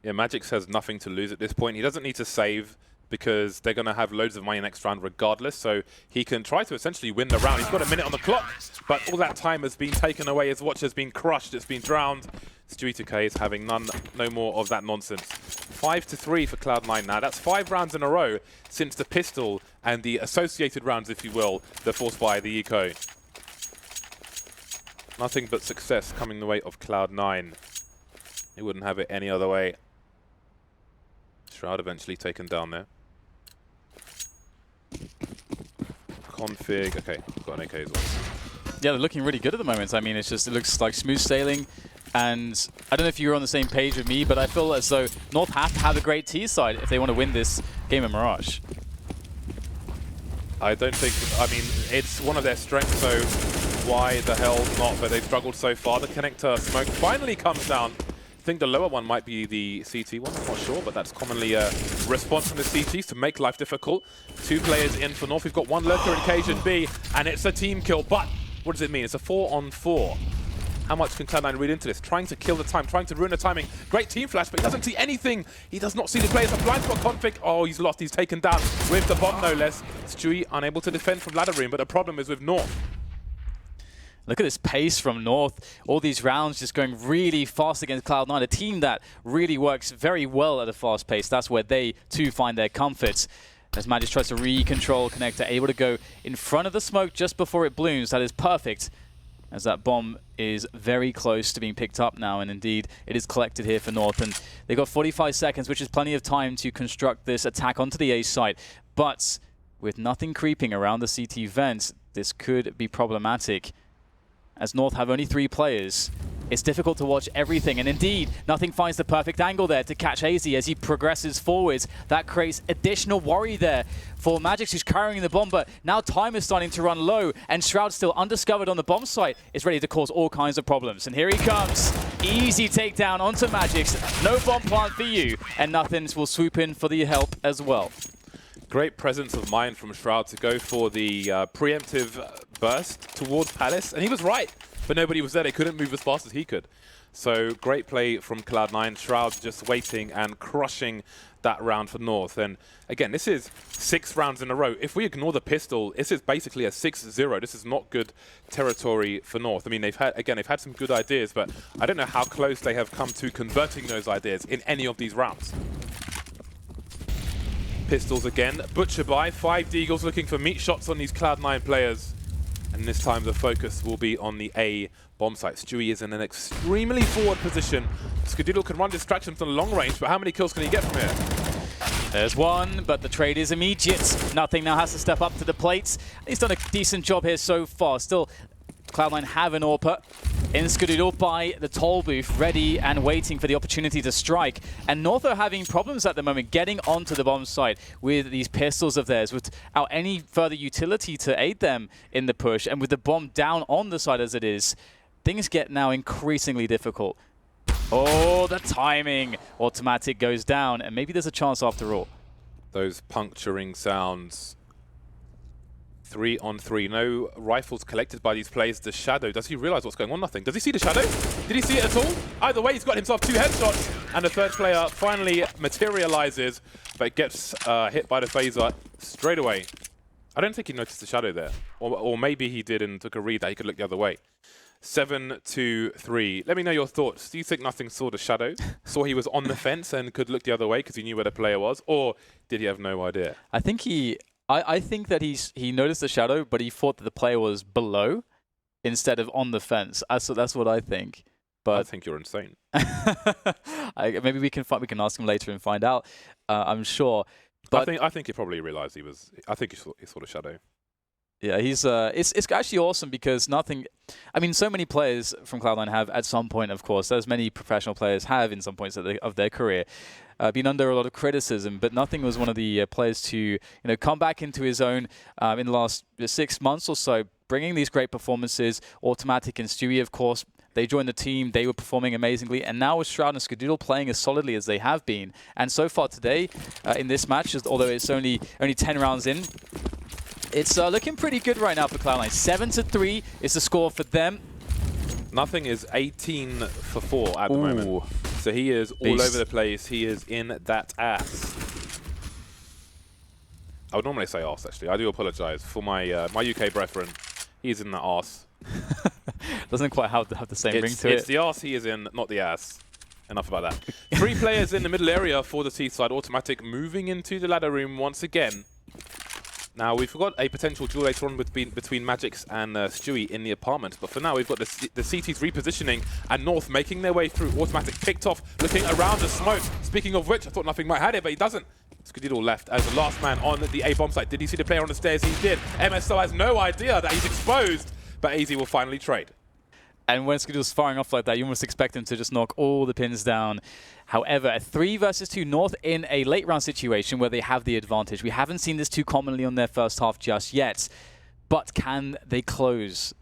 Yeah, Magix has nothing to lose at this point. He doesn't need to save because they're going to have loads of money next round regardless, so he can try to essentially win the round. He's got a minute on the clock, but all that time has been taken away. His watch has been crushed, it's been drowned. Stewie 2K is having no more of that nonsense. 5-3 for Cloud9 now. That's 5 rounds in a row since the pistol and the associated rounds, if you will, they're forced by the eco. Nothing but success coming the way of Cloud9. He wouldn't have it any other way. Shroud eventually taken down there. Config, okay, got an AK as well. Yeah, they're looking really good at the moment. I mean, it looks like smooth sailing. And I don't know if you're on the same page with me, but I feel as though North have to have a great T side if they want to win this game of Mirage. I don't think, I mean, it's one of their strengths, so why the hell not? But they've struggled so far. The connector smoke finally comes down. I think the lower one might be the CT one, I'm not sure, but that's commonly a response from the CTs to make life difficult. 2 players in for North. We've got 1 lurker in Cajun B, and it's a team kill. But what does it mean? It's a 4-on-4. How much can Cloud9 read into this? Trying to kill the time, trying to ruin the timing. Great team flash, but he doesn't see anything. He does not see the players. A blind spot config. Oh, he's lost. He's taken down with the bomb, no less. Stewie unable to defend from ladder room, but the problem is with North. Look at this pace from North. All these rounds just going really fast against Cloud9, a team that really works very well at a fast pace. That's where they, too, find their comfort. As Magic tries to re-control Connector, able to go in front of the smoke just before it blooms. That is perfect, as that bomb is very close to being picked up now, and indeed it is collected here for North. And they've got 45 seconds, which is plenty of time to construct this attack onto the A site. But with nothing creeping around the CT vents, this could be problematic. As North have only 3 players, it's difficult to watch everything. And indeed, nothing finds the perfect angle there to catch AZ as he progresses forwards. That creates additional worry there for Magic, who's carrying the bomb. But now time is starting to run low, and Shroud, still undiscovered on the bomb site, is ready to cause all kinds of problems. And here he comes. Easy takedown onto Magic's. No bomb plant for you. And Nothings will swoop in for the help as well. Great presence of mind from Shroud to go for the preemptive burst towards Palace. And he was right, but nobody was there. They couldn't move as fast as he could. So great play from Cloud9. Shroud just waiting and crushing that round for North. And again, this is 6 rounds in a row. If we ignore the pistol, this is basically a 6-0. This is not good territory for North. I mean, they've had some good ideas, but I don't know how close they have come to converting those ideas in any of these rounds. Pistols again. Butcher by 5 Deagles looking for meat shots on these Cloud9 players. And this time the focus will be on the A bomb site. Stewie is in an extremely forward position. Skadoodle can run distractions from long range, but how many kills can he get from here? There's one, but the trade is immediate. Nothing now has to step up to the plates. He's done a decent job here so far. Still, Cloud9 have an AWPer in Skadoodle by the toll booth, ready and waiting for the opportunity to strike. And North are having problems at the moment getting onto the bomb site with these pistols of theirs without any further utility to aid them in the push. And with the bomb down on the side as it is, things get now increasingly difficult. Oh, the timing. Automatic goes down, and maybe there's a chance after all. Those puncturing sounds. 3 on 3. No rifles collected by these players. The Shadow, does he realize what's going on? Nothing. Does he see the Shadow? Did he see it at all? Either way, he's got himself 2 headshots, and the third player finally materializes, but gets hit by the phaser straight away. I don't think he noticed the Shadow there. Or maybe he did and took a read that he could look the other way. 7-2-3. Let me know your thoughts. Do you think Nothing saw the Shadow? Saw he was on the fence and could look the other way because he knew where the player was? Or did he have no idea? I think I think that he noticed the Shadow, but he thought that the player was below instead of on the fence. So that's what I think. But I think you're insane. Maybe we can ask him later and find out. I'm sure. But I think he probably realized he was. I think he saw the Shadow. Yeah, he's it's actually awesome because Nothing. I mean, so many players from Cloud9 have at some point, of course, as many professional players have in some points of their career, been under a lot of criticism. But Nothing was one of the players to come back into his own in the last 6 months or so, bringing these great performances. Automatic and Stewie, of course, they joined the team. They were performing amazingly, and now with Shroud and Skadoodle playing as solidly as they have been. And so far today, in this match, although it's only 10 rounds in. It's looking pretty good right now for Cloud9. 7-3 is the score for them. Nothing is 18 for 4 at the moment. So he is all over the place. He is in that ass. I would normally say arse, actually. I do apologize for my my UK brethren. He's in the arse. Doesn't quite have the same ring to it. It's the arse he is in, not the ass. Enough about that. 3 players in the middle area for the T-side. Automatic moving into the ladder room once again. Now, we've got a potential duel later on between Magix and Stewie in the apartment, but for now, we've got the CTs repositioning and North making their way through. Automatic picked off, looking around the smoke. Speaking of which, I thought Nothing might have it, but he doesn't. Skadoodle left as the last man on the A bomb site. Did he see the player on the stairs? He did. MSO has no idea that he's exposed, but AZ will finally trade. And when Skadoodle's firing off like that, you almost expect him to just knock all the pins down. However, a 3 versus 2 North in a late round situation where they have the advantage. We haven't seen this too commonly on their first half just yet. But can they close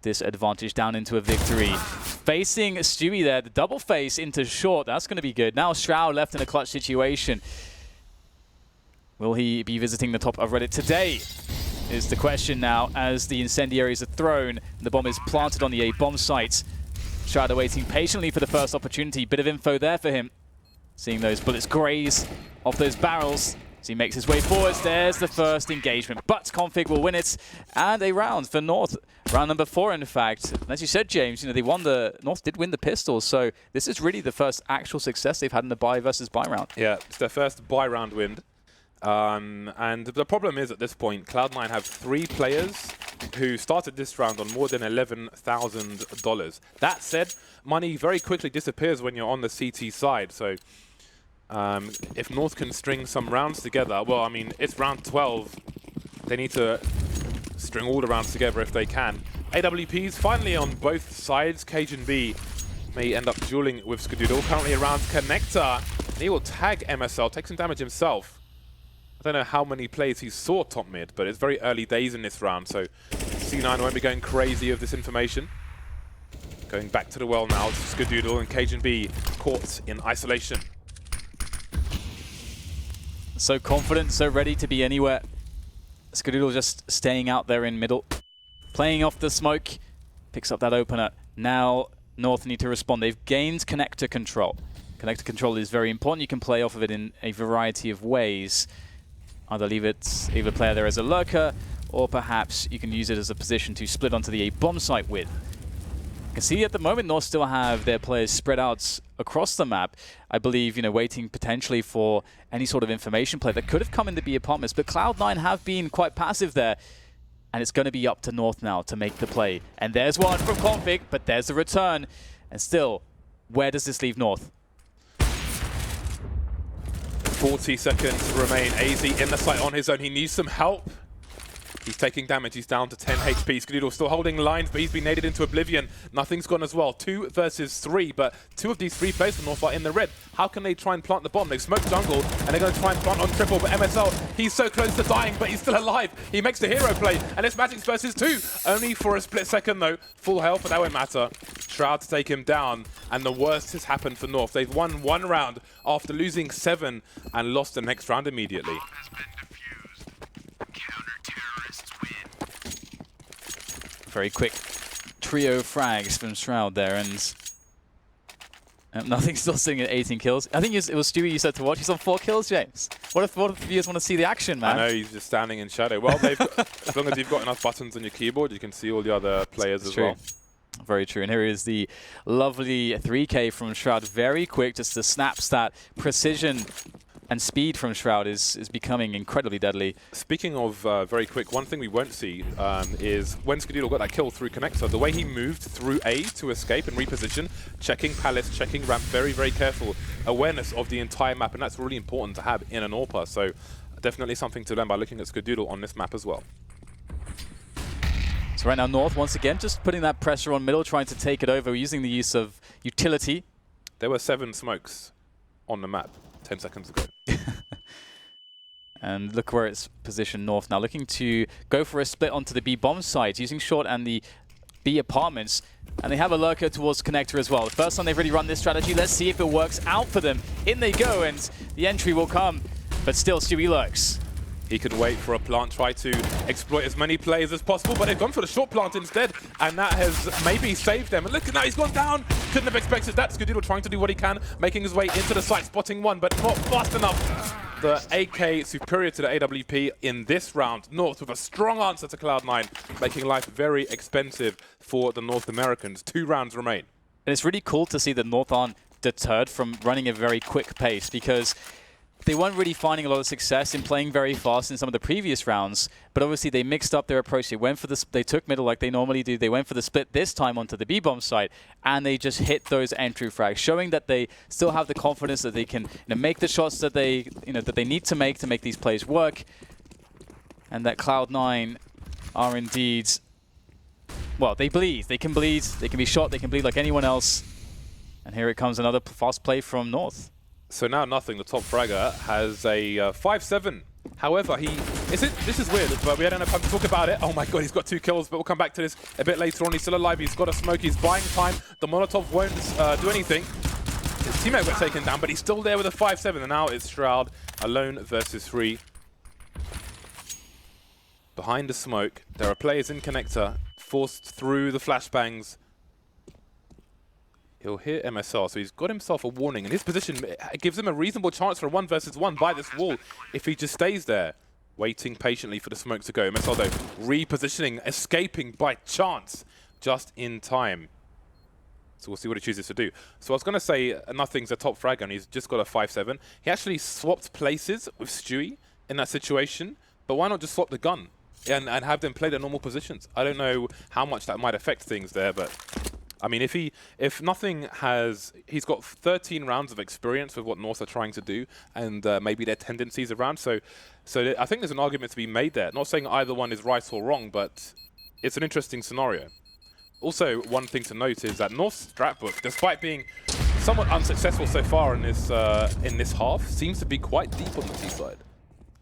this advantage down into a victory? Facing Stewie there, the double face into short. That's going to be good. Now Shroud left in a clutch situation. Will he be visiting the top of Reddit today? Is the question now as the incendiaries are thrown. The bomb is planted on the A bomb site. Shroud waiting patiently for the first opportunity. Bit of info there for him. Seeing those bullets graze off those barrels. As he makes his way forwards, there's the first engagement. But Config will win it, and a round for North. Round number 4, in fact. And as you said, James, they won North did win the pistols, so this is really the first actual success they've had in the buy versus buy round. Yeah, it's their first buy round win. And the problem is at this point, Cloud9 have 3 players who started this round on more than $11,000. That said, money very quickly disappears when you're on the CT side, so if North can string some rounds together, well, I mean, it's round 12. They need to string all the rounds together if they can. AWPs finally on both sides. Cajun B may end up dueling with Skadoodle. Currently around Connector. He will tag MSL, take some damage himself. I don't know how many plays he saw top mid, but it's very early days in this round, so C9 won't be going crazy with this information. Going back to the well now, it's Skadoodle and Cajun B caught in isolation. So confident, so ready to be anywhere. Skadoodle just staying out there in middle. Playing off the smoke. Picks up that opener. Now North need to respond. They've gained connector control. Connector control is very important. You can play off of it in a variety of ways. Either either play there as a lurker, or perhaps you can use it as a position to split onto the A bomb site with. You can see at the moment North still have their players spread out across the map. I believe, waiting potentially for any sort of information play that could have come in the B apartments, but Cloud9 have been quite passive there. And it's going to be up to North now to make the play. And there's one from Config, but there's the return. And still, where does this leave North? 40 seconds remain. AZ in the site on his own. He needs some help. He's taking damage. He's down to 10 HP. Skadoodle still holding lines, but he's been naded into oblivion. Nothing's gone as well. 2 versus 3, but 2 of these 3 players from North are in the red. How can they try and plant the bomb? They've smoked jungle, and they're going to try and plant on triple, but MSL, he's so close to dying, but he's still alive. He makes the hero play, and it's Magic's versus 2. Only for a split second, though. Full health, but that won't matter. Shroud to take him down, and the worst has happened for North. They've won 1 round after losing 7 and lost the next round immediately. Very quick trio frags from Shroud there, and nothing's still sitting at 18 kills. I think it was Stewie you said to watch. He's on 4 kills, James. What if viewers want to see the action, man? I know, he's just standing in shadow. Well, as long as you've got enough buttons on your keyboard, you can see all the other players as well. Very true. And here is the lovely 3K from Shroud. Very quick, just the snaps, that precision and speed from Shroud is becoming incredibly deadly. Speaking of very quick, one thing we won't see is when Skadoodle got that kill through Connector, the way he moved through A to escape and reposition, checking Palace, checking ramp, very, very careful. Awareness of the entire map, and that's really important to have in an AWPer. So definitely something to learn by looking at Skadoodle on this map as well. So right now North, once again, just putting that pressure on middle, trying to take it over, using the use of utility. There were 7 smokes on the map 10 seconds ago. And look where it's positioned North now, looking to go for a split onto the B bomb site, using short and the B apartments. And they have a lurker towards Connector as well. The first time they've really run this strategy. Let's see if it works out for them. In they go, and the entry will come. But still, Stewie lurks. He could wait for a plant, try to exploit as many players as possible, but they've gone for the short plant instead, and that has maybe saved them. And look at that, he's gone down. Couldn't have expected that. Skadoodle trying to do what he can, making his way into the site, spotting one, but not fast enough. The AK superior to the AWP in this round. North with a strong answer to Cloud9, making life very expensive for the North Americans. 2 rounds remain. And it's really cool to see that North aren't deterred from running a very quick pace, because they weren't really finding a lot of success in playing very fast in some of the previous rounds, but obviously they mixed up their approach. They went for they took middle like they normally do. They went for the split this time onto the B-bomb site, and they just hit those entry frags, showing that they still have the confidence that they can make the shots that they need to make these plays work, and that Cloud9 are indeed, well, they bleed. They can bleed. They can be shot. They can bleed like anyone else. And here it comes, another fast play from North. So now Nothing, the top fragger, has a 5-7. However, this is weird, but we don't have time to talk about it. Oh my god, he's got 2 kills, but we'll come back to this a bit later on. He's still alive, he's got a smoke, he's buying time. The Molotov won't do anything. His teammate got taken down, but he's still there with a 5-7, and now it's Shroud alone versus 3. Behind the smoke, there are players in Connector, forced through the flashbangs. He'll hear MSR, so he's got himself a warning. And his position gives him a reasonable chance for a 1v1 by this wall if he just stays there, waiting patiently for the smoke to go. MSR, though, repositioning, escaping by chance, just in time. So we'll see what he chooses to do. So I was going to say Nothing's a top fragger, and he's just got a 5-7. He actually swapped places with Stewie in that situation, but why not just swap the gun and have them play their normal positions? I don't know how much that might affect things there, but I mean, if Nothing has, he's got 13 rounds of experience with what North are trying to do, and maybe their tendencies around. So I think there's an argument to be made there. Not saying either one is right or wrong, but it's an interesting scenario. Also, one thing to note is that North's strat book, despite being somewhat unsuccessful so far in this half, seems to be quite deep on the T side.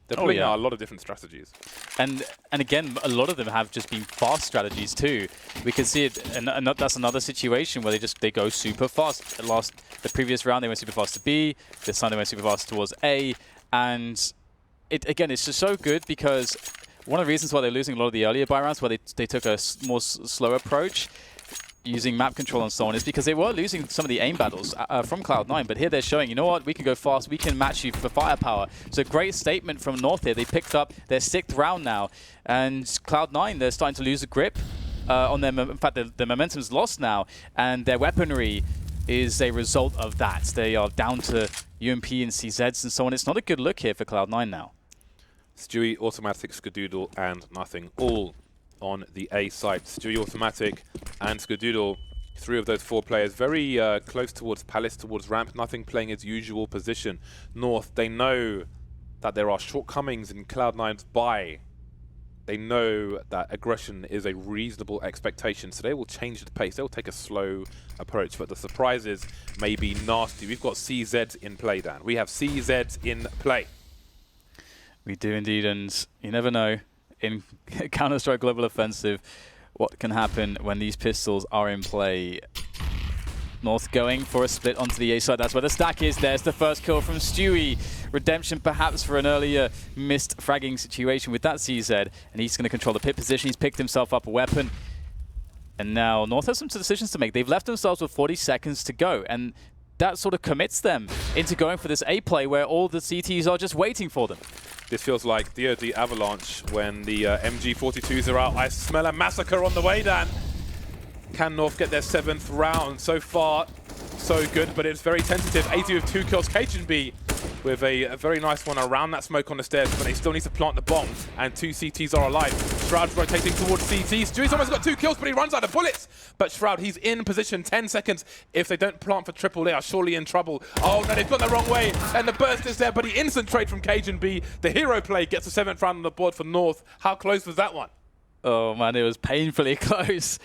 They're pulling out a lot of different strategies. And again, a lot of them have just been fast strategies too. We can see it, and that's another situation where they go super fast. The previous round they went super fast to B. This time they went super fast towards A. And it's just so good because one of the reasons why they're losing a lot of the earlier buy rounds, where they took a more slow approach, using map control and so on, is because they were losing some of the aim battles from Cloud9, but here they're showing, you know what, we can go fast, we can match you for firepower. So great statement from North here. They picked up their 6th round now, and Cloud9, they're starting to lose a grip on them. In fact, the momentum's lost now, and their weaponry is a result of that. They are down to UMP and CZs and so on. It's not a good look here for Cloud9 now. Stewie, Automatic, Skadoodle, and Nothing, all on the A side. Stewie, Automatic, and Skadoodle, 3 of those 4 players, very close towards Palace, towards ramp. Nothing playing his usual position. North, they know that there are shortcomings in Cloud9's buy. They know that aggression is a reasonable expectation, so they will change the pace. They'll take a slow approach, but the surprises may be nasty. We've got CZ in play, Dan. We have CZ in play. We do indeed, and you never know in Counter-Strike Global Offensive what can happen when these pistols are in play. North going for a split onto the A side. That's where the stack is. There's the first kill from Stewie. Redemption perhaps for an earlier missed fragging situation with that CZ, and he's going to control the pit position. He's picked himself up a weapon, and now North has some decisions to make. They've left themselves with 40 seconds to go, and that sort of commits them into going for this A play where all the CTs are just waiting for them. This feels like DoD Avalanche when the MG42s are out. I smell a massacre on the way, Dan. Can North get their 7th round? So far, so good, but it's very tentative. 80 with 2 kills. KGB with a very nice one around that smoke on the stairs, but they still need to plant the bomb, and 2 CTs are alive. Shroud's rotating towards CT. Stewie's almost got 2 kills, but he runs out of bullets. But Shroud, he's in position, 10 seconds. If they don't plant for triple, they are surely in trouble. Oh no, they've gone the wrong way, and the burst is there, but the instant trade from KGB. The hero play gets the 7th round on the board for North. How close was that one? Oh man, it was painfully close.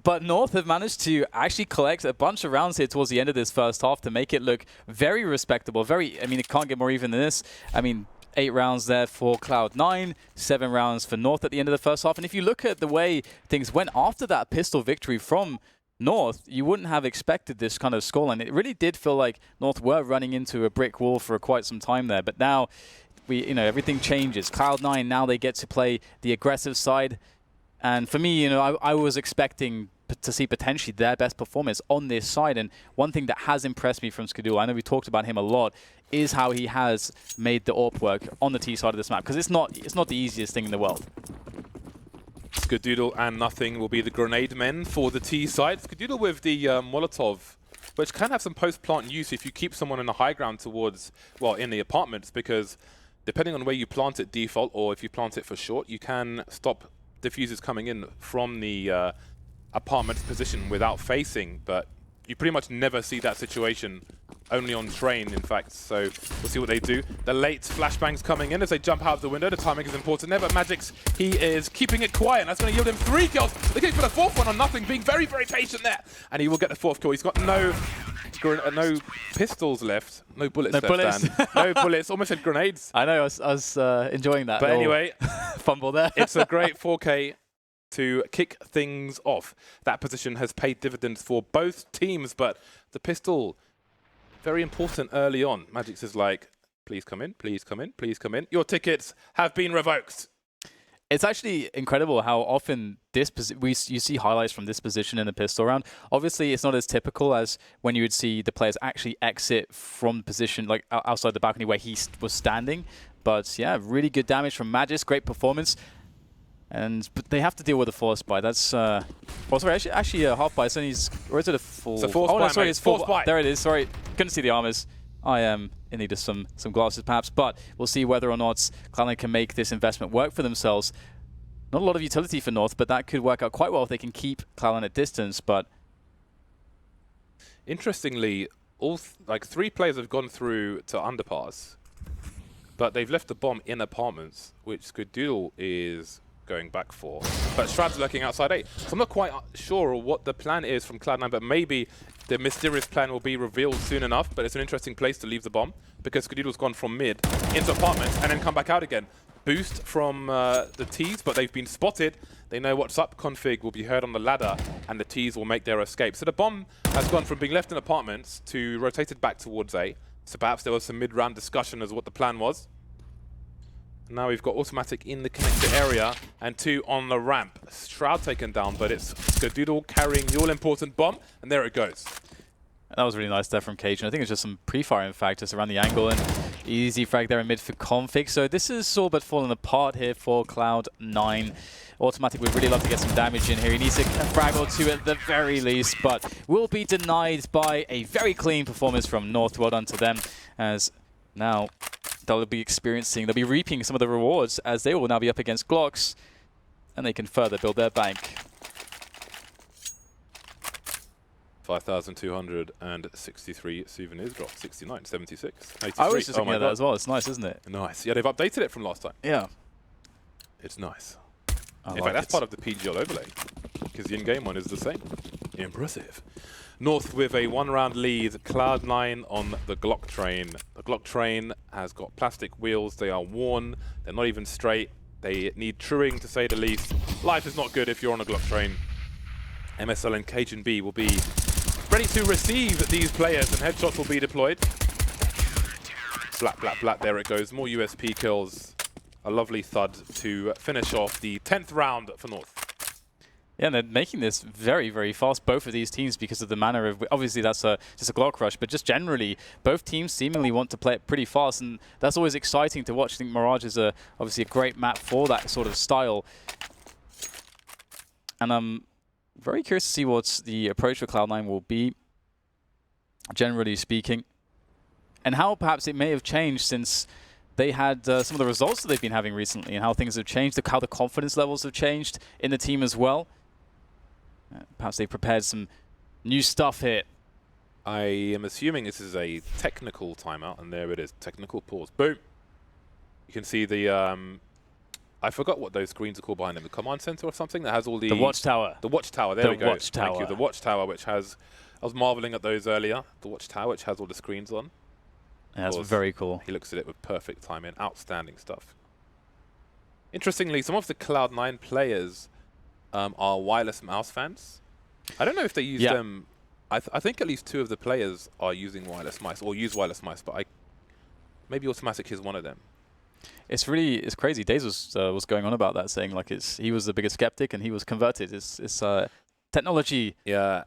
But North have managed to actually collect a bunch of rounds here towards the end of this first half to make it look very respectable. I mean, it can't get more even than this. I mean, 8 rounds there for Cloud9, 7 rounds for North at the end of the first half. And if you look at the way things went after that pistol victory from North, you wouldn't have expected this kind of scoreline. It really did feel like North were running into a brick wall for quite some time there. But now, everything changes. Cloud9, now they get to play the aggressive side. And for me, I was expecting to see potentially their best performance on this side. And one thing that has impressed me from Skadoodle, I know we talked about him a lot, is how he has made the AWP work on the T side of this map. Because it's not the easiest thing in the world. Skadoodle and Nothing will be the grenade men for the T side. Skadoodle with the Molotov, which can have some post-plant use if you keep someone in the high ground towards, well, in the apartments, because depending on where you plant it default, or if you plant it for short, you can stop diffusers coming in from the apartment position without facing, but you pretty much never see that situation, only on train, in fact. So we'll see what they do. The late flashbangs coming in as they jump out of the window. The timing is important there, but Magix, he is keeping it quiet, and that's going to yield him 3 kills. They're going for the 4th one on Nothing, being very, very patient there, and he will get the 4th kill. He's got no pistols left, no bullets left, Dan. No bullets, almost had grenades. I know, I was enjoying that. But anyway, fumble there. It's a great 4K to kick things off. That position has paid dividends for both teams, but the pistol, very important early on. Magix is like, please come in, please come in, please come in. Your tickets have been revoked. It's actually incredible how often you see highlights from this position in the pistol round. Obviously, it's not as typical as when you would see the players actually exit from the position, like outside the balcony where he was standing. But yeah, really good damage from Magis, great performance. But they have to deal with a force buy. That's oh sorry, actually a half buy. It's only, or is it a full? It's a force buy, no, sorry, mate. it's full. Force buy. There it is. Sorry, couldn't see the armors. I am in need of some glasses perhaps, but we'll see whether or not Cloud9 can make this investment work for themselves. Not a lot of utility for North, but that could work out quite well if they can keep Cloud9 at distance. But interestingly, like 3 players have gone through to underpass, but they've left the bomb in apartments, which Skadoodle is going back for. But Strad's lurking outside A. So I'm not quite sure what the plan is from Cloud9, but maybe the mysterious plan will be revealed soon enough. But it's an interesting place to leave the bomb, because Skadoodle's gone from mid into apartments and then come back out again. Boost from the T's, but they've been spotted. They know what's up. Config will be heard on the ladder, and the T's will make their escape. So the bomb has gone from being left in apartments to rotated back towards A. So perhaps there was some mid-round discussion as what the plan was. Now we've got automatic in the connector area and 2 on the ramp. Shroud taken down, but it's Skadoodle carrying the all-important bomb, and there it goes. that was really nice there from Cajun. I think it's just some pre-fire, in fact, just around the angle, and easy frag there in mid for Config. So this is all but falling apart here for Cloud9. Automatic would really love to get some damage in here. He needs a frag or 2 at the very least, but will be denied by a very clean performance from North. Well done to them, as now they'll be reaping some of the rewards, as they will now be up against Glocks, and they can further build their bank. 5,263 souvenirs dropped. 69, 76, 83. I was just looking at that as well. It's nice, isn't it? Nice. Yeah, they've updated it from last time. Yeah. It's nice. I In like fact, that's it. part of the PGL overlay, because the in-game one is the same. Impressive. North with a 1-round lead. Cloud9 on the Glock train. The Glock train has got plastic wheels. They are worn. They're not even straight. They need truing, to say the least. Life is not good if you're on a Glock train. MSL and Cajun B will be ready to receive these players, and headshots will be deployed. Blat, blat, blat. There it goes. More USP kills. A lovely thud to finish off the 10th round for North. Yeah, and they're making this very, very fast, both of these teams, because of the manner of... Obviously, that's just a Glock rush, but just generally, both teams seemingly want to play it pretty fast, and that's always exciting to watch. I think Mirage is obviously a great map for that sort of style. And I'm very curious to see what the approach for Cloud9 will be, generally speaking, and how perhaps it may have changed since they had some of the results that they've been having recently, and how things have changed, how the confidence levels have changed in the team as well. Perhaps they prepared some new stuff here. I am assuming this is a technical timeout, and there it is. Technical pause. Boom. You can see the... I forgot what those screens are called behind them. The command center or something that has all the... The watchtower. The watchtower. There we go. Watchtower. Thank you. The watchtower, which has... I was marveling at those earlier. The watchtower, which has all the screens on. Yeah, that's very cool. He looks at it with perfect timing. Outstanding stuff. Interestingly, some of the Cloud9 players are wireless mouse fans. I don't know if they use them. I think at least 2 of the players are using wireless mice, or use wireless mice, but maybe Automatic is one of them. It's crazy. Days was going on about that, saying like he was the biggest skeptic and he was converted. It's technology. Yeah,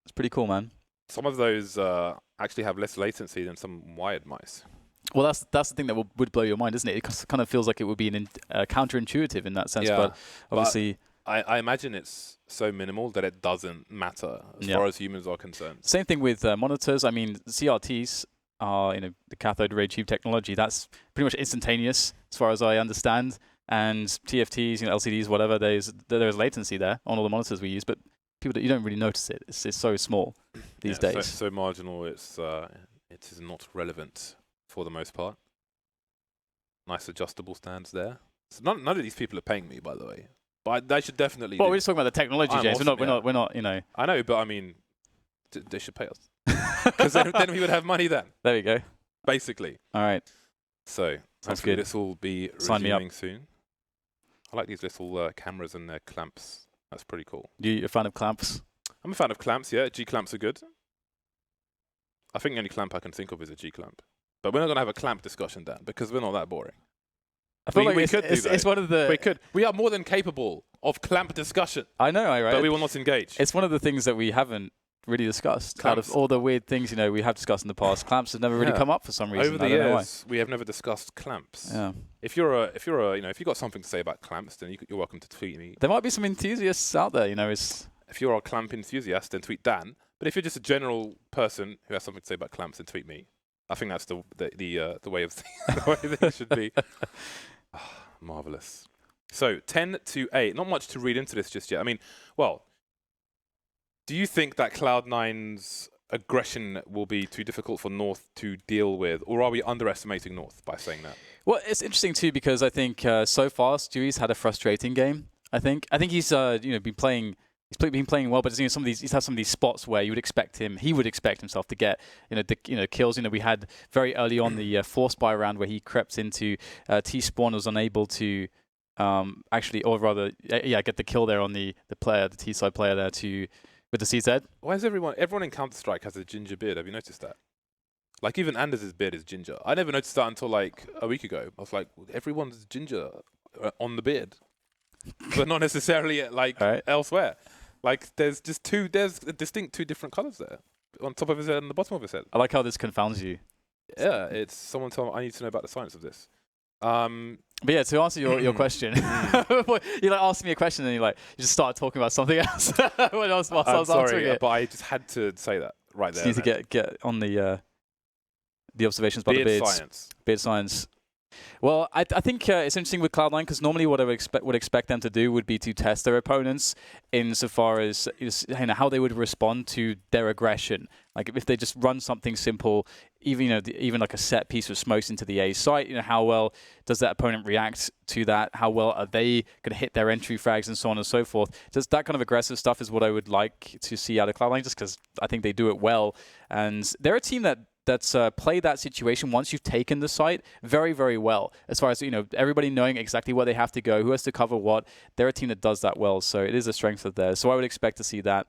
it's pretty cool, man. Some of those actually have less latency than some wired mice. Well, that's the thing that would blow your mind, isn't it? It kind of feels like it would be counterintuitive in that sense, but obviously... I imagine it's so minimal that it doesn't matter as far as humans are concerned. Same thing with monitors. I mean, CRTs are the cathode ray tube technology. That's pretty much instantaneous, as far as I understand. And TFTs, LCDs, whatever, there's latency there on all the monitors we use, but you don't really notice it. It's so small these days. So marginal. It is not relevant for the most part. Nice adjustable stands there. So none of these people are paying me, by the way. But they should definitely. Well, we're just talking about the technology, James. Awesome, we're not. I know, but I mean, they should pay us, because then we would have money then. There we go. Basically. All right. So sounds good. This will be resuming soon. I like these little cameras and their clamps. That's pretty cool. You're a fan of clamps? I'm a fan of clamps. Yeah, G clamps are good. I think the only clamp I can think of is a G clamp. But we're not going to have a clamp discussion, Dan, because we're not that boring. I feel like we could do that. It's one of the. We could. We are more than capable of clamp discussion. I know, right? But we will not engage. It's one of the things that we haven't really discussed. Clamps. Out of all the weird things, we have discussed in the past, clamps have never really come up for some reason. Over the years, we have never discussed clamps. Yeah. If you've got something to say about clamps, then you're welcome to tweet me. There might be some enthusiasts out there, If you're a clamp enthusiast, then tweet Dan. But if you're just a general person who has something to say about clamps, then tweet me. I think that's the way of the way things should be. Marvelous. So 10-8. Not much to read into this just yet. I mean, well, do you think that Cloud9's aggression will be too difficult for North to deal with, or are we underestimating North by saying that? Well, it's interesting too because I think so far Stewie's had a frustrating game. I think he's been playing. He's been playing well, but he's had some of these spots where you would expect him. He would expect himself to get kills. We had very early on the force buy round where he crept into T-spawn, was unable to get the kill there on the T-side player there with the CZ. Why is everyone in Counter-Strike has a ginger beard? Have you noticed that? Like even Anders' beard is ginger. I never noticed that until like a week ago. I was like, everyone's ginger on the beard, but not necessarily elsewhere. Like there's a distinct two different colors there on top of his head and the bottom of his head. I like how this confounds you. Yeah, it's someone told me I need to know about the science of this. But yeah, to answer your question, you asked me a question and you just started talking about something else. When I was answering it. But I just had to say that right there. You need to get on the observations about the beards. Beard science. Well, I think it's interesting with Cloud9 because normally what I would expect them to do would be to test their opponents insofar as how they would respond to their aggression. Like if they just run something simple, even like a set piece of smokes into the A site, how well does that opponent react to that? How well are they going to hit their entry frags and so on and so forth? Just that kind of aggressive stuff is what I would like to see out of Cloud9 just because I think they do it well. And they're a team that's played that situation once you've taken the site very, very well. As far as, everybody knowing exactly where they have to go, who has to cover what. They're a team that does that well, so it is a strength of theirs. So I would expect to see that.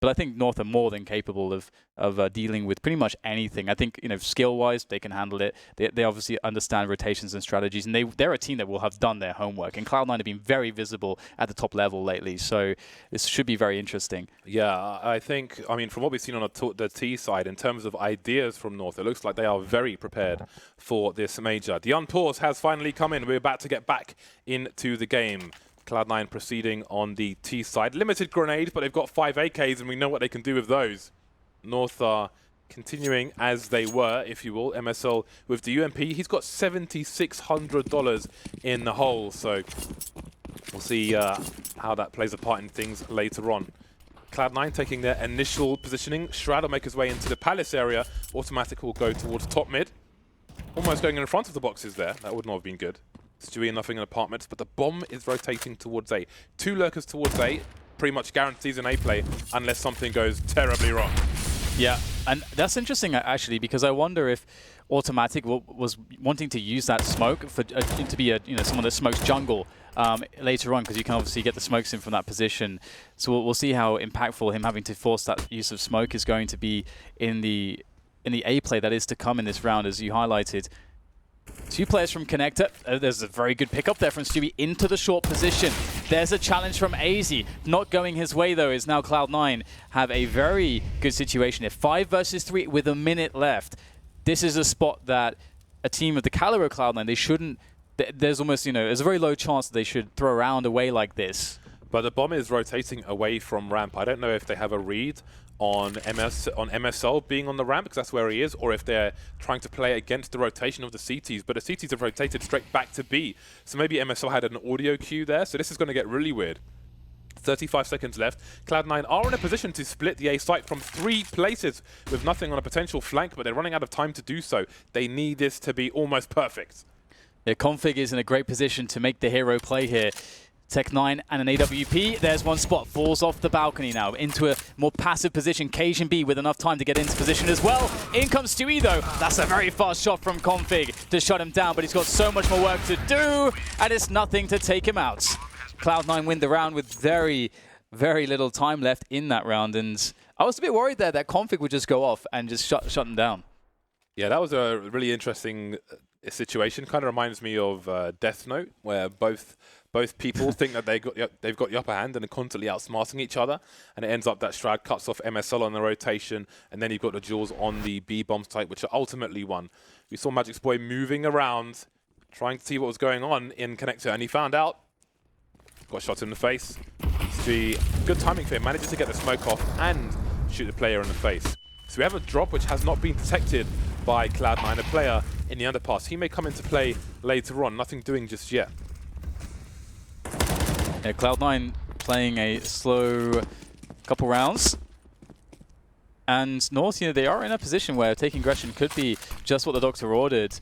But I think North are more than capable of dealing with pretty much anything. I think, skill-wise, they can handle it. They obviously understand rotations and strategies, and they're a team that will have done their homework. And Cloud9 have been very visible at the top level lately, so this should be very interesting. Yeah, I think, from what we've seen on the T side, in terms of ideas from North, it looks like they are very prepared for this major. The unpause has finally come in. We're about to get back into the game. Cloud9 proceeding on the T side. Limited grenades, but they've got 5 AKs, and we know what they can do with those. North are continuing as they were, if you will. MSL with the UMP. He's got $7,600 in the hole, so we'll see how that plays a part in things later on. Cloud9 taking their initial positioning. Shroud will make his way into the Palace area. Automatic will go towards top mid. Almost going in front of the boxes there. That would not have been good. Stewie nothing in apartments, but the bomb is rotating towards A. 2 lurkers towards A, pretty much guarantees an A play unless something goes terribly wrong. Yeah, and that's interesting actually because I wonder if Automatic was wanting to use that smoke to be someone that smokes jungle later on because you can obviously get the smokes in from that position. So we'll see how impactful him having to force that use of smoke is going to be in the A play that is to come in this round, as you highlighted. 2 players from Connector. There's a very good pick up there from Stewie into the short position. There's a challenge from AZ. Not going his way, though, is now Cloud9 have a very good situation here. 5 versus 3 with a minute left. This is a spot that a team of the caliber of Cloud9, they shouldn't... There's almost, there's a very low chance that they should throw around away like this. But the bomb is rotating away from ramp. I don't know if they have a read on MSL being on the ramp, because that's where he is, or if they're trying to play against the rotation of the CTs. But the CTs have rotated straight back to B. So maybe MSL had an audio cue there. So this is going to get really weird. 35 seconds left. Cloud9 are in a position to split the A site from 3 places with nothing on a potential flank, but they're running out of time to do so. They need this to be almost perfect. Yeah, Config is in a great position to make the hero play here. Tech9 and an AWP. There's one spot. Falls off the balcony now into a more passive position. Cajun B with enough time to get into position as well. In comes Stewie, though. That's a very fast shot from Config to shut him down, but he's got so much more work to do, and it's nothing to take him out. Cloud9 win the round with very, very little time left in that round, and I was a bit worried there that Config would just go off and just shut them down. Yeah, that was a really interesting situation. Kind of reminds me of Death Note, where both people think that they've got the upper hand and are constantly outsmarting each other, and it ends up that Shroud cuts off MSL on the rotation, and then you've got the duels on the B bomb site, which are ultimately won. We saw Magic's boy moving around, trying to see what was going on in Connector, and he found out. Got shot in the face. Good timing for him, manages to get the smoke off and shoot the player in the face. So we have a drop which has not been detected by Cloud9, a player in the underpass. He may come into play later on, nothing doing just yet. Yeah, Cloud9 playing a slow couple rounds. And North, they are in a position where taking aggression could be just what the Doctor ordered.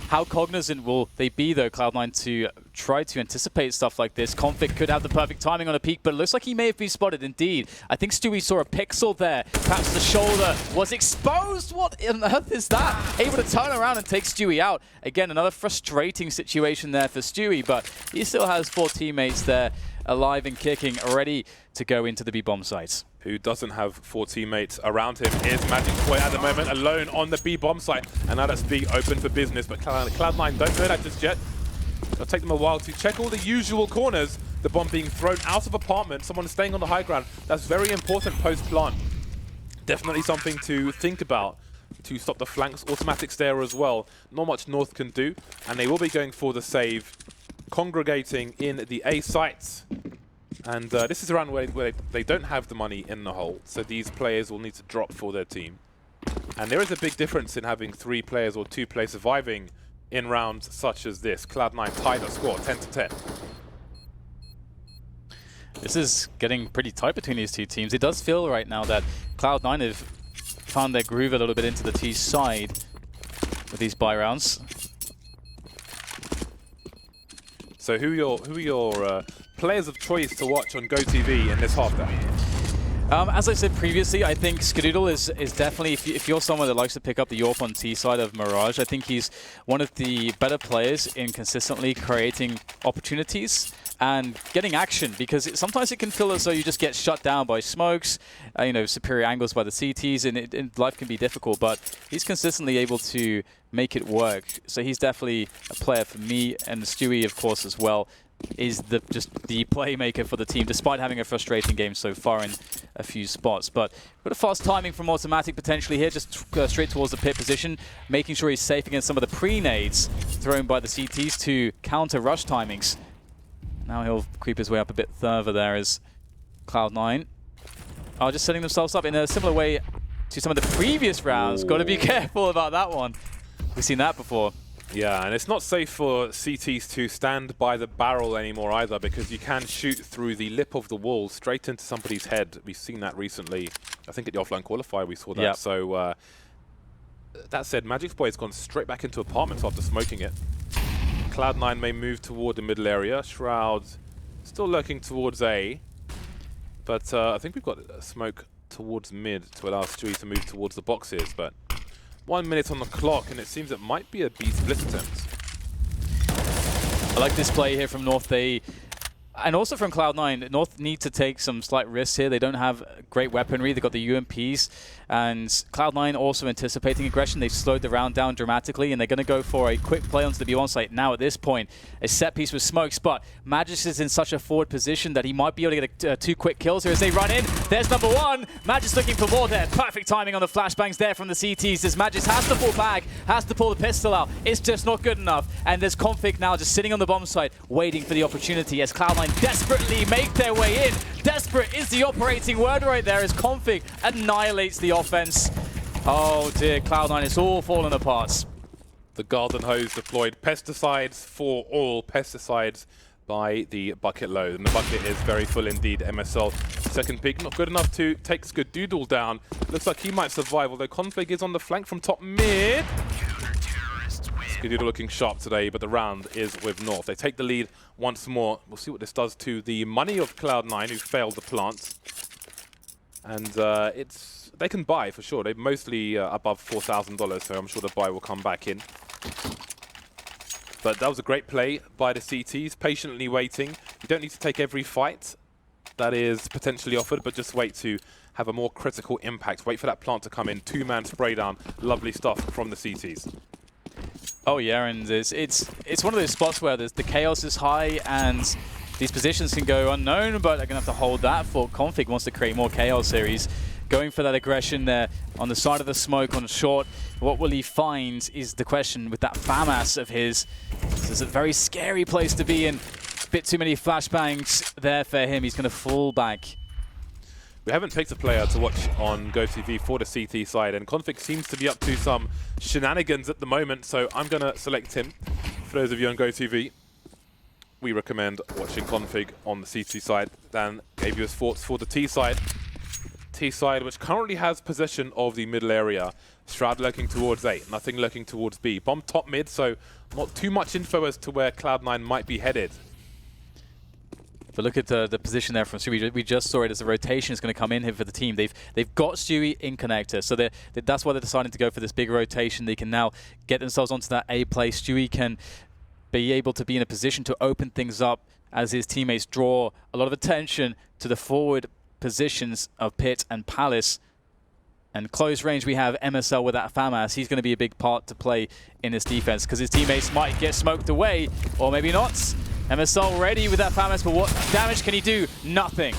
How cognizant will they be, though, Cloud9, to try to anticipate stuff like this? Config could have the perfect timing on a peak, but it looks like he may have been spotted indeed. I think Stewie saw a pixel there. Perhaps the shoulder was exposed. What on earth is that? Able to turn around and take Stewie out. Again, another frustrating situation there for Stewie, but he still has 4 teammates there alive and kicking, ready to go into the B-bomb site. Who doesn't have 4 teammates around him is Magic's boy at the moment, alone on the B bomb site, and now that's being open for business. But Cloud9 don't know that just yet. It'll take them a while to check all the usual corners. The bomb being thrown out of apartment, someone staying on the high ground. That's very important post-plant. Definitely something to think about to stop the flanks. Automatic stare as well. Not much North can do, and they will be going for the save, congregating in the A sites. And this is around where they don't have the money in the hole, so these players will need to drop for their team. And there is a big difference in having 3 players or 2 players surviving in rounds such as this. Cloud9 tied the score 10-10. This is getting pretty tight between these two teams. It does feel right now that Cloud9 have found their groove a little bit into the T side with these buy rounds. So who are your players of choice to watch on GoTV in this half then? As I said previously, I think Skadoodle is definitely, if you're someone that likes to pick up the AWP on T side of Mirage, I think he's one of the better players in consistently creating opportunities and getting action, because sometimes it can feel as though you just get shut down by smokes, superior angles by the CTs, and life can be difficult, but he's consistently able to make it work. So he's definitely a player for me, and Stewie, of course, as well, is just the playmaker for the team, despite having a frustrating game so far in a few spots. But a fast timing from Automatic potentially here, just straight towards the pit position, making sure he's safe against some of the pre-nades thrown by the CTs to counter rush timings. Now he'll creep his way up a bit further there as Cloud9 are just setting themselves up in a similar way to some of the previous rounds. Got to be careful about that one. We've seen that before. Yeah, and it's not safe for CTs to stand by the barrel anymore either, because you can shoot through the lip of the wall straight into somebody's head. We've seen that recently. I think at the offline qualifier we saw that. Yep. So that said, Magic's boy has gone straight back into apartments after smoking it. Cloud9 may move toward the middle area. Shroud still lurking towards A, but I think we've got a smoke towards mid to allow Stewie to move towards the boxes, but 1 minute on the clock, and it seems it might be a B split attempt. I like this play here from North. And also from Cloud9, North need to take some slight risks here. They don't have great weaponry. They've got the UMPs. And Cloud9 also anticipating aggression. They've slowed the round down dramatically, and they're going to go for a quick play onto the B1 site now at this point. A set piece with smokes, but Magis is in such a forward position that he might be able to get 2 quick kills here as they run in. There's number 1. Magis looking for more there. Perfect timing on the flashbangs there from the CTs as Magis has to pull back, has to pull the pistol out. It's just not good enough. And there's Config now just sitting on the bomb site, waiting for the opportunity as Cloud9 desperately make their way in. Desperate is the operating word right there as Config annihilates the offense. Oh dear, Cloud9, it's all falling apart. The garden hose deployed. Pesticides for all. Pesticides by the bucket load. And the bucket is very full indeed. MSL second peak, not good enough to take Skadoodle down. Looks like he might survive, although Config is on the flank from top mid. Skadoodle looking sharp today, but the round is with North. They take the lead once more. We'll see what this does to the money of Cloud9, who failed the plant. And they can buy for sure. They're mostly above $4,000, so I'm sure the buy will come back in. But that was a great play by the CTs, patiently waiting. You don't need to take every fight that is potentially offered, but just wait to have a more critical impact. Wait for that plant to come in. 2-man spray down. Lovely stuff from the CTs. Oh yeah, and it's one of those spots where the chaos is high and these positions can go unknown, but they're gonna have to hold that for Config wants to create more chaos here. He's going for that aggression there on the side of the smoke on short. What will he find is the question with that FAMAS of his. This is a very scary place to be in. Bit too many flashbangs there for him. He's gonna fall back. We haven't picked a player to watch on GoTV for the CT side, and Config seems to be up to some shenanigans at the moment, so I'm going to select him. For those of you on GoTV, we recommend watching Config on the CT side. Dan gave you his thoughts for the T side. T side, which currently has possession of the middle area. Shroud lurking towards A, nothing lurking towards B. Bomb top mid, so not too much info as to where Cloud9 might be headed. But look at the position there from Stewie. We just saw it as a rotation is going to come in here for the team. They've got Stewie in connector, so that's why they're deciding to go for this big rotation. They can now get themselves onto that A play. Stewie can be able to be in a position to open things up as his teammates draw a lot of attention to the forward positions of Pit and Palace. And close range, we have MSL with that FAMAS. He's going to be a big part to play in this defense because his teammates might get smoked away, or maybe not. MSL ready with that FAMAS, but what damage can he do? Nothing.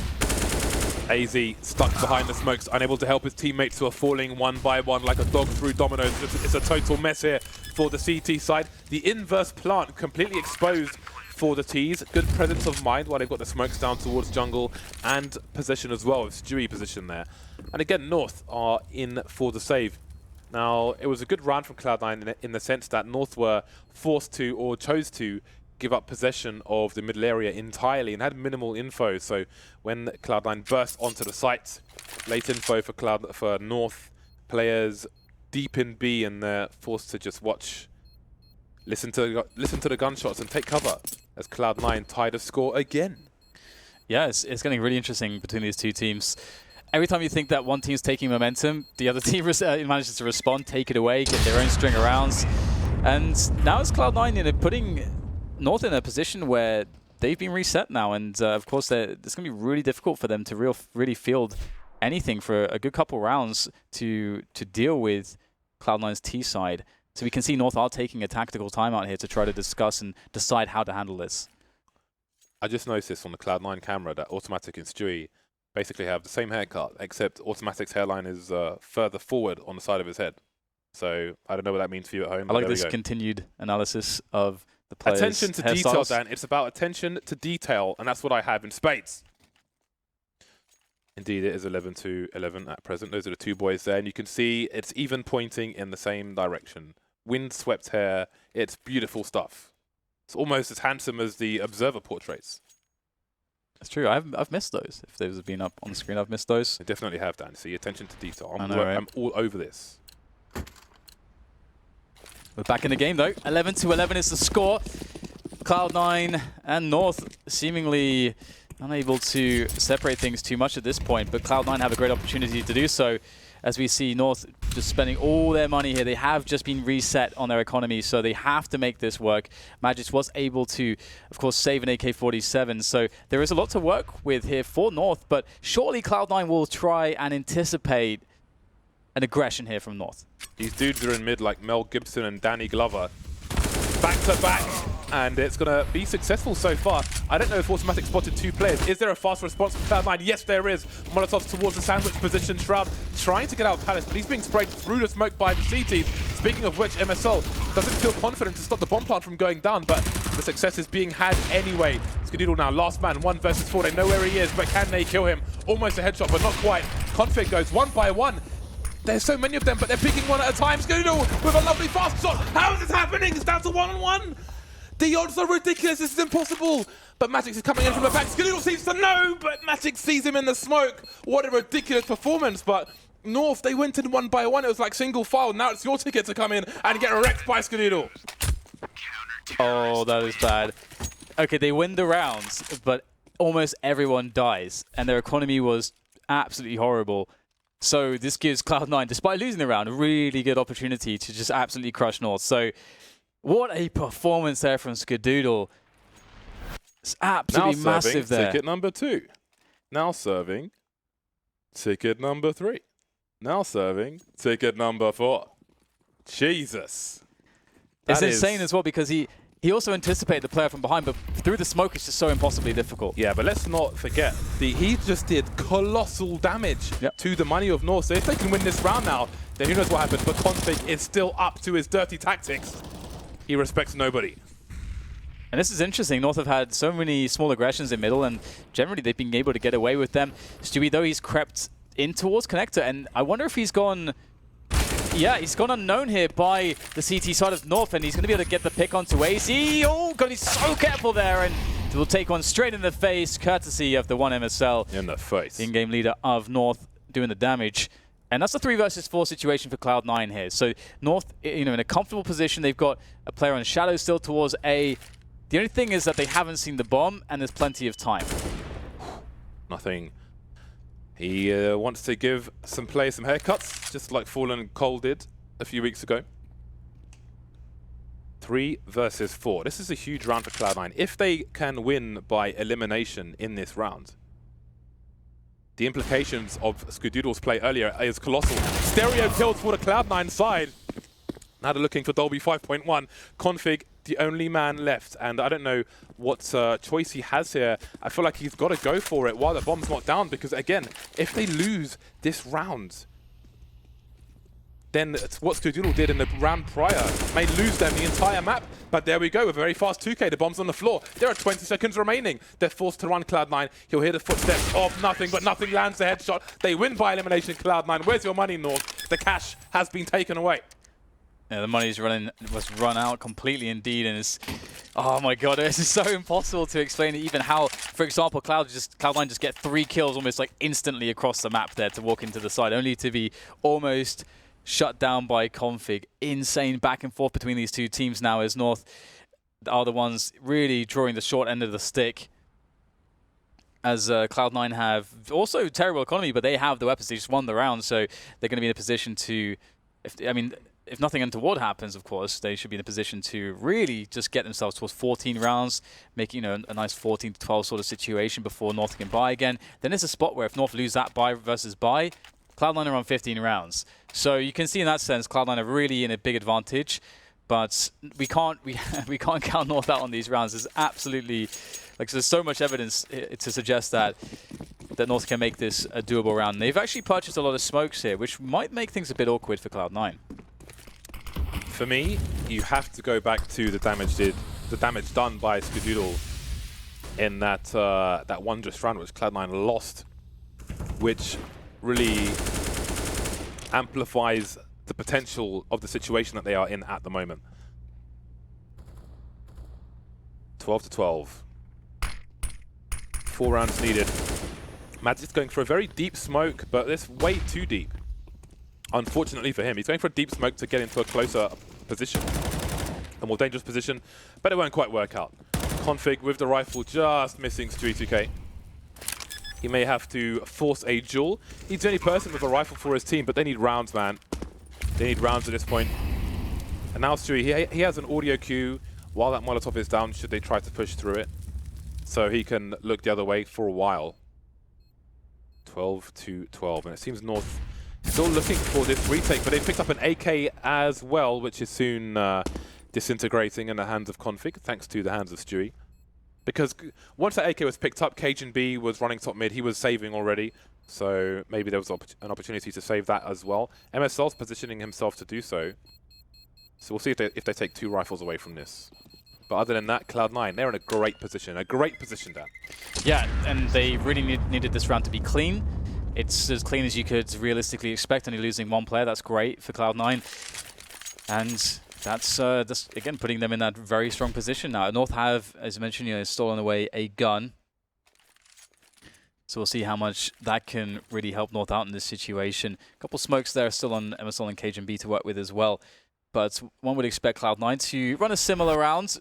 AZ stuck behind the smokes, unable to help his teammates who are falling one by one like a dog through dominoes. It's a total mess here for the CT side. The inverse plant completely exposed for the Ts. Good presence of mind while they've got the smokes down towards jungle and possession as well, with Stewie position there. And again, North are in for the save. Now, it was a good round from Cloud9 in the sense that North were forced to, or chose to, give up possession of the middle area entirely and had minimal info. So when Cloud9 burst onto the site, late info for North players deep in B, and they're forced to just watch, listen to the gunshots and take cover as Cloud9 tie the score again. Yeah, it's getting really interesting between these two teams. Every time you think that one team's taking momentum, the other team manages to respond, take it away, get their own string of rounds. And now it's Cloud9 putting North in a position where they've been reset now, and of course it's going to be really difficult for them to really field anything for a good couple rounds to deal with Cloud9's T side. So we can see North are taking a tactical timeout here to try to discuss and decide how to handle this. I just noticed on the Cloud9 camera that Automatic and Stewie basically have the same haircut, except Automatic's hairline is further forward on the side of his head. So I don't know what that means for you at home. I like this continued analysis of the players' attention to detail, Dan. It's about attention to detail, and that's what I have in spades. Indeed, it is 11-11 at present. Those are the two boys there, and you can see it's even pointing in the same direction. Wind-swept hair. It's beautiful stuff. It's almost as handsome as the Observer portraits. That's true. I've missed those. If those have been up on the screen, I've missed those. I definitely have, Dan. See, attention to detail. I'm all over this. We're back in the game, though. 11-11 is the score. Cloud9 and North seemingly unable to separate things too much at this point, but Cloud9 have a great opportunity to do so. As we see North just spending all their money here. They have just been reset on their economy, so they have to make this work. Magix was able to, of course, save an AK-47, so there is a lot to work with here for North, but surely Cloud9 will try and anticipate an aggression here from North. These dudes are in mid like Mel Gibson and Danny Glover. Back to back, and it's going to be successful so far. I don't know if Automatic spotted two players. Is there a fast response from Cloud9? Yes, there is. Molotov's towards the sandwich position. Shroud trying to get out of Palace, but he's being sprayed through the smoke by the C team. Speaking of which, MSL doesn't feel confident to stop the bomb plant from going down, but the success is being had anyway. Skadoodle now, last man, 1 versus 4. They know where he is, but can they kill him? Almost a headshot, but not quite. Config goes 1 by 1. There's so many of them, but they're picking one at a time. Skadoodle with a lovely fast shot. How is this happening? It's down to 1-on-1. The odds are ridiculous. This is impossible. But Magix is coming in from the back. Skadoodle seems to know, but Magix sees him in the smoke. What a ridiculous performance. But North, they went in 1 by 1. It was like single file. Now it's your ticket to come in and get wrecked by Skadoodle. Oh, that is bad. Okay, they win the rounds, but almost everyone dies. And their economy was absolutely horrible. So this gives Cloud9, despite losing the round, a really good opportunity to just absolutely crush North. So what a performance there from Skadoodle. It's absolutely now massive there. Ticket number 2. Now serving ticket number 3. Now serving ticket number 4. Jesus. It's insane as well because he also anticipated the player from behind, but through the smoke it's just so impossibly difficult. Yeah, but let's not forget, he just did colossal damage to the money of North. So if they can win this round now, then who knows what happens. But Config is still up to his dirty tactics. He respects nobody. And this is interesting. North have had so many small aggressions in middle, and generally they've been able to get away with them. Stewie, though, he's crept in towards Connector, and I wonder if he's gone... Yeah, he's gone unknown here by the CT side of North, and he's going to be able to get the pick onto AC. Oh, God, he's so careful there, and will take one straight in the face, courtesy of the one MSL. In the face. In-game leader of North doing the damage. And that's a 3 versus 4 situation for Cloud9 here. So North, in a comfortable position. They've got a player on Shadow still towards A. The only thing is that they haven't seen the bomb, and there's plenty of time. Nothing. He wants to give some players some haircuts, just like Fallen Cole did a few weeks ago. 3 versus 4. This is a huge round for Cloud9. If they can win by elimination in this round, the implications of Skadoodle's play earlier is colossal. Stereo kills for the Cloud9 side. Now they're looking for Dolby 5.1. Config, the only man left. And I don't know what choice he has here. I feel like he's got to go for it while the bomb's not down. Because again, if they lose this round, then it's what Skadoodle did in the round prior. May lose them the entire map. But there we go, a very fast 2K. The bomb's on the floor. There are 20 seconds remaining. They're forced to run Cloud9. He'll hear the footsteps of nothing, but nothing lands the headshot. They win by elimination, Cloud9. Where's your money, North? The cash has been taken away. Yeah, the money's was run out completely indeed, and it's, oh my God, it's so impossible to explain even how, for example, Cloud9 just get 3 kills almost like instantly across the map there to walk into the side, only to be almost shut down by Config. Insane back and forth between these two teams now, as North are the ones really drawing the short end of the stick. As Cloud9 have also terrible economy, but they have the weapons. They just won the round, so they're going to be in a position to, if nothing untoward happens, of course, they should be in a position to really just get themselves towards 14 rounds, making a nice 14 to 12 sort of situation before North can buy again. Then there's a spot where if North lose that buy versus buy, Cloud9 are on 15 rounds. So you can see in that sense, Cloud9 are really in a big advantage, but we can't count North out on these rounds. There's absolutely, there's so much evidence to suggest that North can make this a doable round. And they've actually purchased a lot of smokes here, which might make things a bit awkward for Cloud9. For me, you have to go back to the damage done by Skadoodle in that wondrous round which Cloud9 lost, which really amplifies the potential of the situation that they are in at the moment. 12 to 12. 4 rounds needed. Magic's going for a very deep smoke, but it's way too deep. Unfortunately for him, he's going for a deep smoke to get into a closer position, a more dangerous position, but it won't quite work out. Config with the rifle just missing Stewie 2K. He may have to force a duel. He's the only person with a rifle for his team, but they need rounds, man. They need rounds at this point. And now Stewie, he has an audio cue while that Molotov is down, should they try to push through it. So he can look the other way for a while. 12 to 12, and it seems North still looking for this retake, but they picked up an AK as well, which is soon disintegrating in the hands of Config, thanks to the hands of Stewie. Because once that AK was picked up, Cajun B was running top mid. He was saving already, so maybe there was an opportunity to save that as well. MSL's positioning himself to do so. So we'll see if they take 2 rifles away from this. But other than that, Cloud9, they're in a great position, Dan. Yeah, and they really needed this round to be clean. It's as clean as you could realistically expect, only losing 1 player. That's great for Cloud9. And that's just, again, putting them in that very strong position now. North have, as mentioned, stolen away a gun. So we'll see how much that can really help North out in this situation. A couple smokes there still on MSL and Cajun B to work with as well. But one would expect Cloud9 to run a similar round.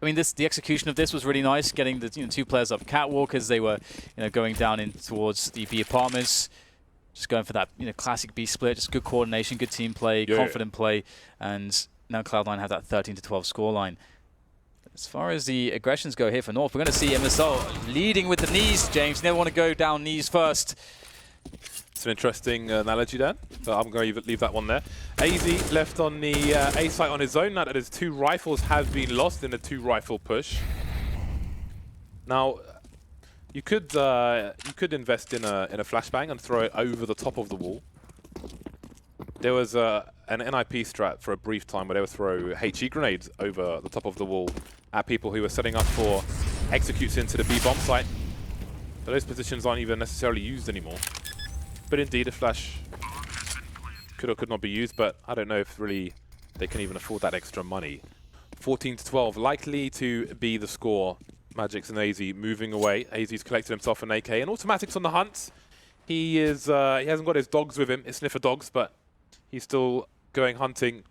I mean, the execution of this was really nice, getting the 2 players up catwalk as they were going down in towards the B apartments. Just going for that classic B split, just good coordination, good team play, confident play, and now Cloud9 have that 13 to 12 scoreline. As far as the aggressions go here for North, we're going to see MSL leading with the knees, James. You never want to go down knees first. That's an interesting analogy there. So I'm going to leave that one there. AZ left on the A site on his own now that his 2 rifles have been lost in a 2-rifle push. Now, you could invest in a flashbang and throw it over the top of the wall. There was an NIP strat for a brief time where they would throw HE grenades over the top of the wall at people who were setting up for executes into the B bomb site. But those positions aren't even necessarily used anymore. But indeed, a flash could or could not be used, but I don't know if really they can even afford that extra money. 14-12, likely to be the score. Magix and AZ moving away. AZ's collected himself an AK, and Automatic's on the hunt. He hasn't got his dogs with him, his sniffer dogs, but he's still going hunting,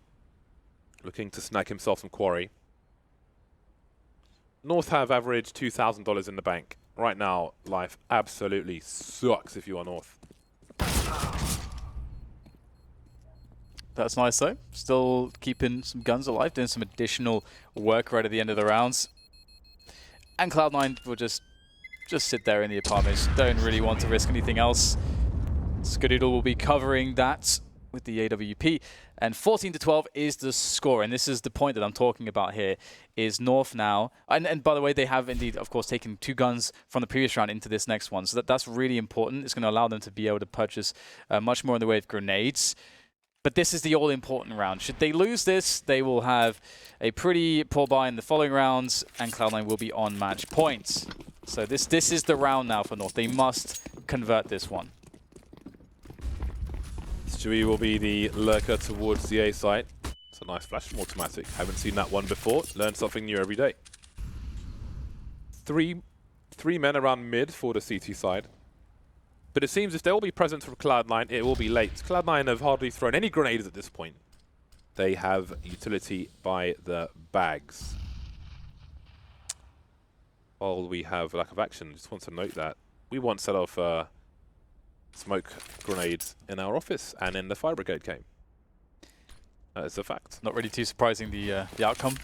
looking to snag himself some quarry. North have averaged $2,000 in the bank. Right now, life absolutely sucks if you are North. That's nice though. Still keeping some guns alive, doing some additional work right at the end of the rounds. And Cloud9 will just sit there in the apartments. Don't really want to risk anything else. Skadoodle will be covering that with the AWP. And 14-12 is the score. And this is the point that I'm talking about here, is North now. And by the way, they have indeed, of course, taken 2 guns from the previous round into this next one. So that's really important. It's going to allow them to be able to purchase much more in the way of grenades. But this is the all-important round. Should they lose this, they will have a pretty poor buy in the following rounds, and Cloud9 will be on match points. So this is the round now for North. They must convert this one. Stewie will be the lurker towards the A site. It's a nice flash from Automatic. Haven't seen that one before. Learn something new every day. Three men around mid for the CT side. But it seems if there will be presence from Cloud9, it will be late. Cloud9 have hardly thrown any grenades at this point. They have utility by the bags. While we have lack of action, just want to note that we once set off smoke grenades in our office and in the fire brigade game. That is a fact. Not really too surprising, the outcome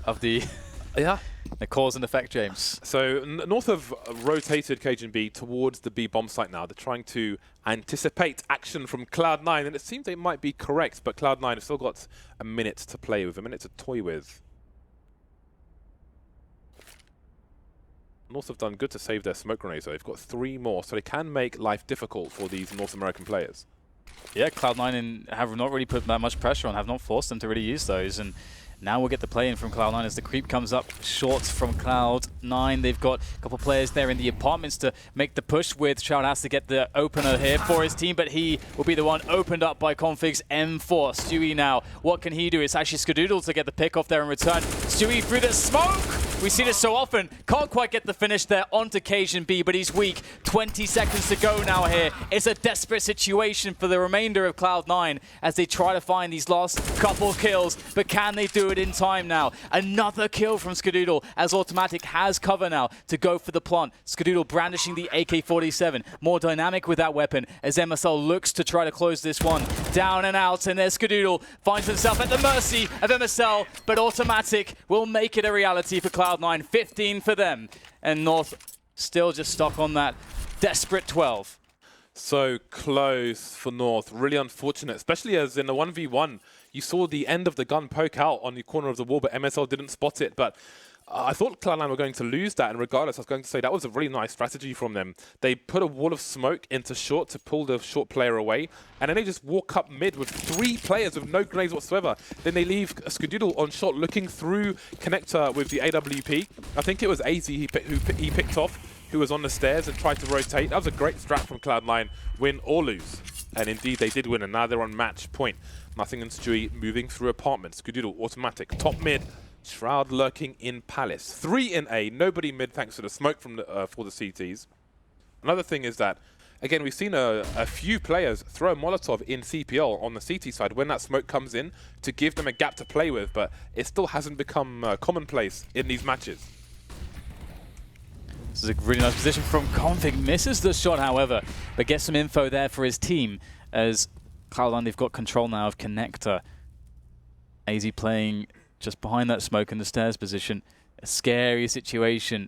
of the cause and effect, James. So North have rotated Cajun B towards the B bomb site now. They're trying to anticipate action from Cloud9, and it seems they might be correct, but Cloud9 have still got a minute to play with, a minute to toy with. North have done good to save their smoke grenades, though. They've got 3 more, so they can make life difficult for these North American players. Yeah, Cloud9 have not really put that much pressure on, have not forced them to really use those, and now we'll get the play in from Cloud9 as the creep comes up short from Cloud9. They've got a couple players there in the apartments to make the push with. Shroud has to get the opener here for his team, but he will be the one opened up by Config's M4. Stewie now, what can he do? It's actually Skadoodle to get the pick off there in return. Stewie through the smoke! We see this so often. Can't quite get the finish there onto Cajun B, but he's weak. 20 seconds to go now here. It's a desperate situation for the remainder of Cloud9 as they try to find these last couple kills, but can they do it in time now? Another kill from Skadoodle as Automatic has cover now to go for the plant. Skadoodle brandishing the AK-47, more dynamic with that weapon as MSL looks to try to close this one. Down and out, and there's Skadoodle, finds himself at the mercy of MSL, but Automatic will make it a reality for Cloud9. 15 for them, and North still just stuck on that desperate 12. So close for North. Really unfortunate, especially as in the 1v1, you saw the end of the gun poke out on the corner of the wall, but MSL didn't spot it. But I thought Cloud9 were going to lose that, and regardless, I was going to say that was a really nice strategy from them. They put a wall of smoke into short to pull the short player away, and then they just walk up mid with 3 players with no grenades whatsoever. Then they leave Skadoodle on short, looking through connector with the AWP. I think it was AZ who he picked off, who was on the stairs and tried to rotate. That was a great strat from Cloud9, win or lose. And indeed, they did win, and now they're on match point. Nothing and Stewie moving through apartments. Skadoodle, Automatic, top mid. Shroud lurking in Palace. 3 in A, nobody mid thanks to the smoke from for the CTs. Another thing is that, again, we've seen a few players throw a Molotov in CPL on the CT side when that smoke comes in to give them a gap to play with, but it still hasn't become commonplace in these matches. This is a really nice position from Config. Misses the shot, however, but gets some info there for his team as Cloud9, they've got control now of connector. AZ playing just behind that smoke in the stairs position. A scary situation.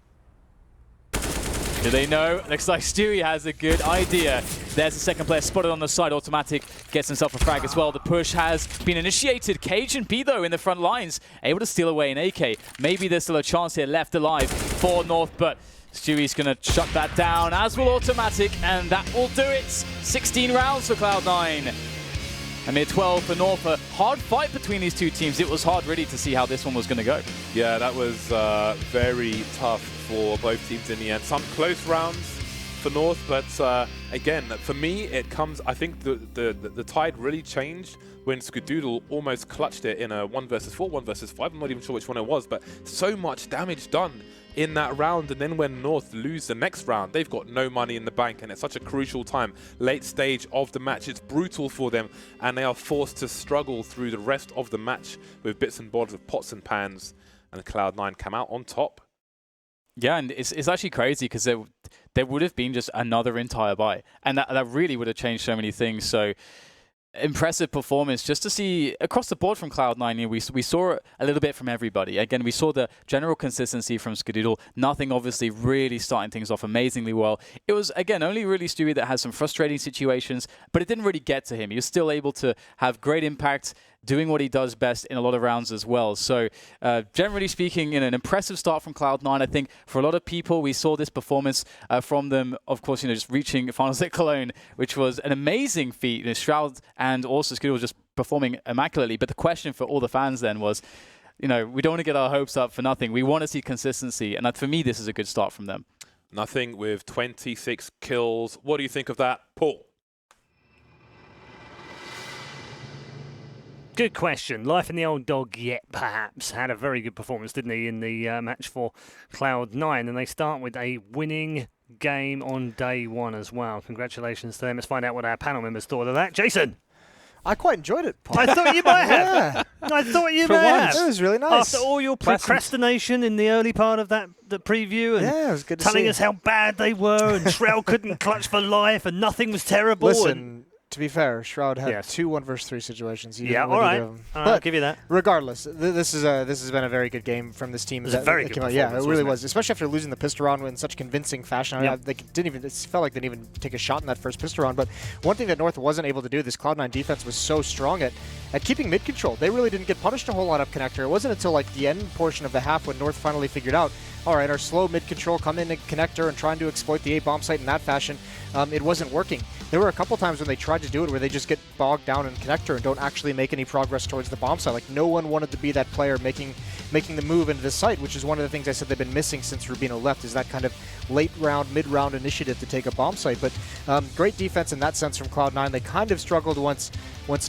Do they know? Looks like Stewie has a good idea. There's the second player spotted on the side. Automatic gets himself a frag as well. The push has been initiated. Cage and B, though, in the front lines, able to steal away an AK. Maybe there's still a chance here left alive for North, but Stewie's going to shut that down, as will Automatic, and that will do it. 16 rounds for Cloud9. A mid 12 for North. A hard fight between these two teams. It was hard, really, to see how this one was going to go. Yeah, that was very tough for both teams in the end. Some close rounds for North, but again, for me, it comes. I think the tide really changed when Skadoodle almost clutched it in a 1 versus 4, 1 versus 5. I'm not even sure which one it was, but so much damage done in that round. And then when North lose the next round, they've got no money in the bank, and it's such a crucial time, late stage of the match. It's brutal for them, and they are forced to struggle through the rest of the match with bits and bobs of pots and pans, and Cloud9 come out on top. Yeah, and it's actually crazy because there would have been just another entire buy, and that really would have changed so many things. So impressive performance just to see across the board from Cloud9. We saw a little bit from everybody. Again, we saw the general consistency from Skadoodle. Nothing obviously really starting things off amazingly well. It was, again, only really Stewie that had some frustrating situations, but it didn't really get to him. He was still able to have great impact, doing what he does best in a lot of rounds as well. So generally speaking, an impressive start from Cloud9. I think for a lot of people, we saw this performance from them, of course, just reaching finals at Cologne, which was an amazing feat. Shroud and also Skadoodle just performing immaculately. But the question for all the fans then was, we don't want to get our hopes up for nothing. We want to see consistency. And for me, this is a good start from them. Nothing with 26 kills. What do you think of that, Paul? Good question. Life in the old dog yet, perhaps. Had a very good performance, didn't he, in the match for Cloud9. And they start with a winning game on day one as well. Congratulations to them. Let's find out what our panel members thought of that. Jason! I quite enjoyed it, Paul. I thought you might have. Yeah. I thought you For might once. have. It was really nice. After all your procrastination in the early part of the preview and Yeah, it was good to telling see. us how bad they were and Shroud couldn't clutch for life and nothing was terrible. Listen, to be fair, Shroud had Yes. 2 1 versus 3 situations. Yeah, all right. I'll give you that. Regardless, this has been a very good game from this team. It was a very good came out. Yeah, it performance, really wasn't it? was, especially after losing the pistol round in such convincing fashion. I mean, Yep. they didn't even. It felt like they didn't even take a shot in that first pistol round. But one thing that North wasn't able to do, this Cloud9 defense was so strong at keeping mid control. They really didn't get punished a whole lot up connector. It wasn't until like the end portion of the half when North finally figured out, all right, our slow mid control come in connector and trying to exploit the A bomb site in that fashion. It wasn't working. There were a couple times when they tried to do it where they just get bogged down in connector and don't actually make any progress towards the bomb site. Like no one wanted to be that player making the move into the site, which is one of the things I said they've been missing since Rubino left, is that kind of late round, mid round initiative to take a bomb site. But great defense in that sense from Cloud9. They kind of struggled once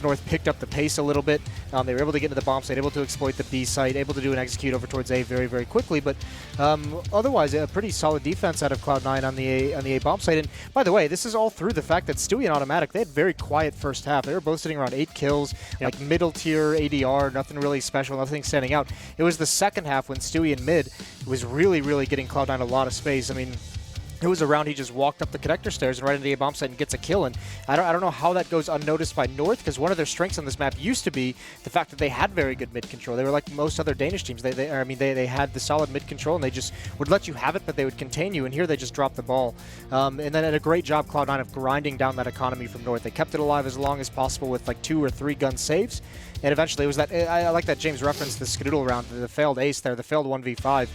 North picked up the pace a little bit. They were able to get into the bomb site, able to exploit the B site, able to do an execute over towards A very, very quickly. But otherwise, a pretty solid defense out of Cloud9 on the A bomb site. And by the way, this is all through the fact that Stewie and Automatic, they had very quiet first half. They were both sitting around 8 kills, like middle tier ADR, nothing really special, nothing standing out. It was the second half when Stewie in mid was really, really getting Cloud9 a lot of space. I mean, it was a round he just walked up the connector stairs and right into the A-bomb site and gets a kill. And I don't know how that goes unnoticed by North, because one of their strengths on this map used to be the fact that they had very good mid control. They were like most other Danish teams. They had the solid mid control and they just would let you have it, but they would contain you. And here they just dropped the ball. And then did a great job, Cloud9, of grinding down that economy from North. They kept it alive as long as possible with like 2 or 3 gun saves. And eventually it was that, I like that James referenced the Skadoodle round, the failed ace there, the failed 1v5.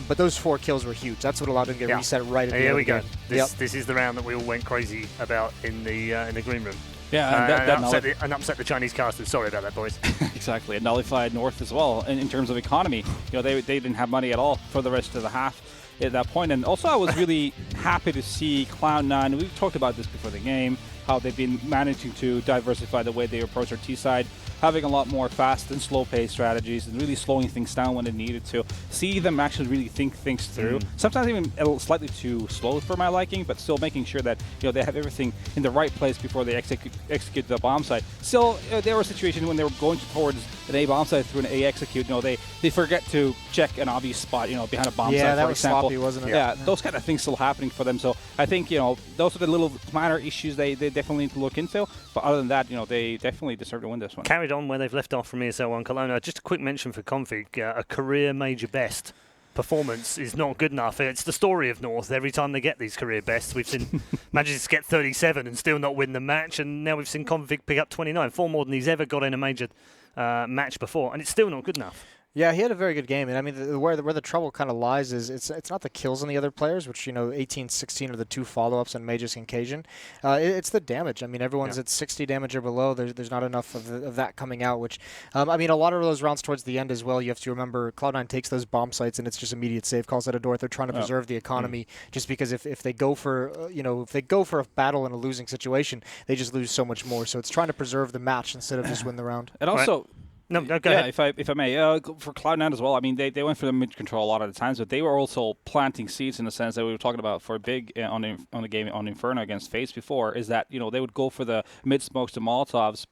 But those 4 kills were huge. That's what allowed them to get reset right at the end. Here we of the go. game. This is the round that we all went crazy about in the green room. Yeah, and upset the Chinese casters. Sorry about that, boys. Exactly. It nullified North as well in terms of economy. They didn't have money at all for the rest of the half at that point. And also, I was really happy to see Cloud9. We've talked about this before the game, how they've been managing to diversify the way they approach their T side, having a lot more fast and slow pace strategies and really slowing things down when it needed to. See them actually really think things through. Sometimes even a little slightly too slow for my liking, but still making sure that they have everything in the right place before they execute the bomb site. Still, there were situations when they were going towards an A bomb site through an A execute. They forget to check an obvious spot, behind a bomb site, that for was example. sloppy, wasn't it? Yeah, those kind of things still happening for them. So I think those are the little minor issues they definitely need to look into. But other than that, they definitely deserve to win this one. Carried on where they've left off from ESL1 Kelowna. Just a quick mention for Config, a career major best. performance is not good enough. It's the story of North. Every time they get these career bests, we've seen manages to get 37 and still not win the match, and now we've seen Config pick up 29, 4 more than he's ever got in a major match before, and it's still not good enough. Yeah, he had a very good game, and I mean, where the trouble kind of lies is it's not the kills on the other players, which 18, 16 are the 2 follow-ups on Magus and Cajun. It's the damage. I mean, everyone's at 60 damage or below. There's not enough of that coming out. Which I mean, a lot of those rounds towards the end as well. You have to remember, Cloud9 takes those bomb sites, and it's just immediate save calls out of door. They're trying to preserve the economy, just because if they go for if they go for a battle in a losing situation, they just lose so much more. So it's trying to preserve the match instead of just win the round. And also. No, go ahead. If I may, for Cloud9 as well. I mean, they went for the mid control a lot of the times, but they were also planting seeds in the sense that we were talking about for Big on the game on Inferno against FaZe before. Is that they would go for the mid smokes to Molotovs,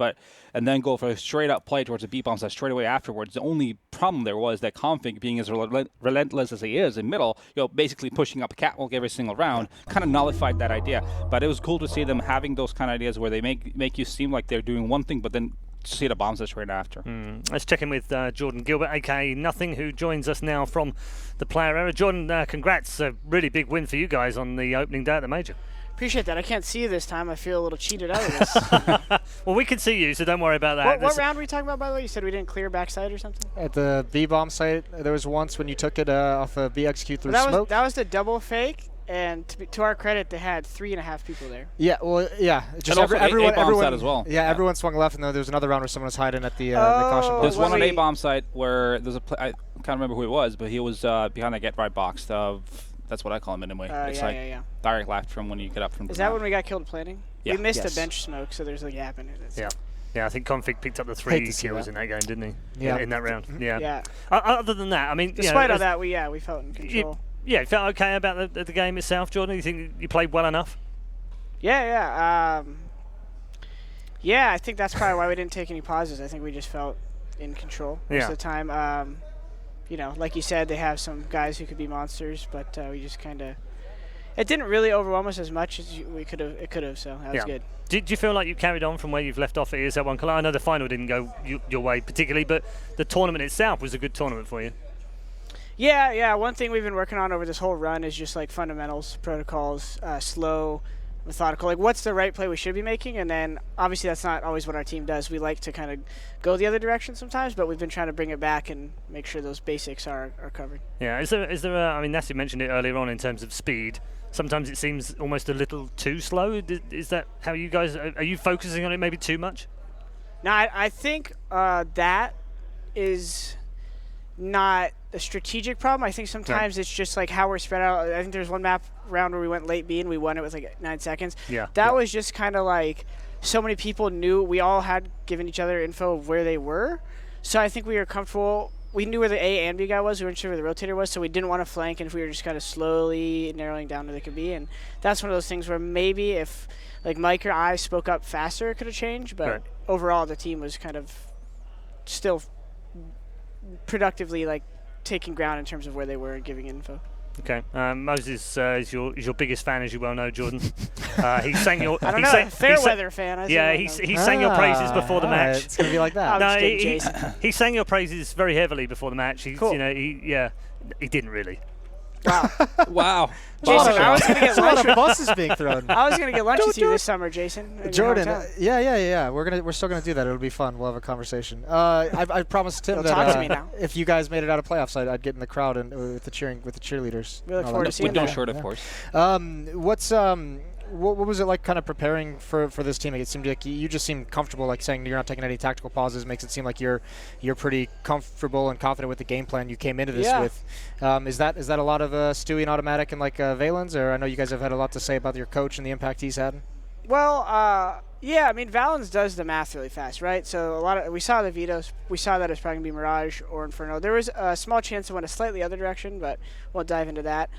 and then go for a straight up play towards the B bombs straight away afterwards. The only problem there was that Config, being as relentless as he is in middle, basically pushing up a catwalk every single round, kind of nullified that idea. But it was cool to see them having those kind of ideas where they make you seem like they're doing one thing, but then see the bombs that's right after. Let's check in with Jordan Gilbert, aka Nothing, who joins us now from the player era. Jordan, congrats. A really big win for you guys on the opening day at the Major. Appreciate that. I can't see you this time. I feel a little cheated out of this. Well, we can see you, so don't worry about that. What round were you talking about, by the way? You said we didn't clear backside or something? At the B bomb site, there was once when you took it off a BXQ through smoke. That was the double fake. And to our credit, they had 3.5 people there. Yeah, well, yeah. Just everyone as well. Yeah, everyone swung left, and then there was another round where someone was hiding at the caution box. There's one on A-bomb site where there's I can't remember who it was, but he was behind that get right box. That's what I call him anyway. It's direct left from when you get up from. Is that when we got killed planning? Yeah. We missed a bench smoke, so there's a gap in it. Yeah, I think Config picked up the 3 kills in that game, didn't he? Yeah. In that round. Yeah. Yeah. Other than that, I mean, despite all that, we felt in control. You felt okay about the game itself, Jordan? You think you played well enough? Yeah. I think that's probably why we didn't take any pauses. I think we just felt in control most of the time. Like you said, they have some guys who could be monsters, but we just kind of. It didn't really overwhelm us as much as we could have. It could have, so that was good. Did you feel like you carried on from where you've left off at ESL1? I know the final didn't go your way particularly, but the tournament itself was a good tournament for you. Yeah. One thing we've been working on over this whole run is just like fundamentals, protocols, slow, methodical. Like, what's the right play we should be making? And then obviously that's not always what our team does. We like to kind of go the other direction sometimes, but we've been trying to bring it back and make sure those basics are covered. Yeah. Is there I mean, Nasty mentioned it earlier on in terms of speed. Sometimes it seems almost a little too slow. Is that how you guys are you focusing on it maybe too much? No, I think that is not a strategic problem. I think sometimes it's just like how we're spread out. I think there's one map round where we went late B and we won it with like 9 seconds. That was just kind of like so many people knew. We all had given each other info of where they were. So I think we were comfortable. We knew where the A and B guy was. We weren't sure where the rotator was, so we didn't want to flank, and we were just kind of slowly narrowing down where they could be. And that's one of those things where maybe if like Mike or I spoke up faster, it could have changed. But overall, the team was kind of still productively like taking ground in terms of where they were and giving info. Okay, Moses is your biggest fan, as you well know, Jordan. He sang your. I don't know. Fairweather fan. He sang your praises before the match. It's gonna be like that. No, he sang your praises very heavily before the match. He didn't really. Wow. Wow. Jason, I was going to get lunch. A lot of buses being thrown. I was going to get lunch with you this summer, Jason. Jordan, yeah. We're still gonna do that. It'll be fun. We'll have a conversation. I promised Tim that if you guys made it out of playoffs, I'd get in the crowd and with the cheerleaders. We look forward to seeing that. No short, of course. What was it like kind of preparing for this team? It seemed like you just seemed comfortable, like saying you're not taking any tactical pauses. Makes it seem like you're pretty comfortable and confident with the game plan you came into this with. Is that a lot of Stewie and Automatic and like Valen's? Or I know you guys have had a lot to say about your coach and the impact he's had. Well, I mean, Valens does the math really fast, right? So we saw the vetoes. We saw that it was probably going to be Mirage or Inferno. There was a small chance it went a slightly other direction, but we'll dive into that.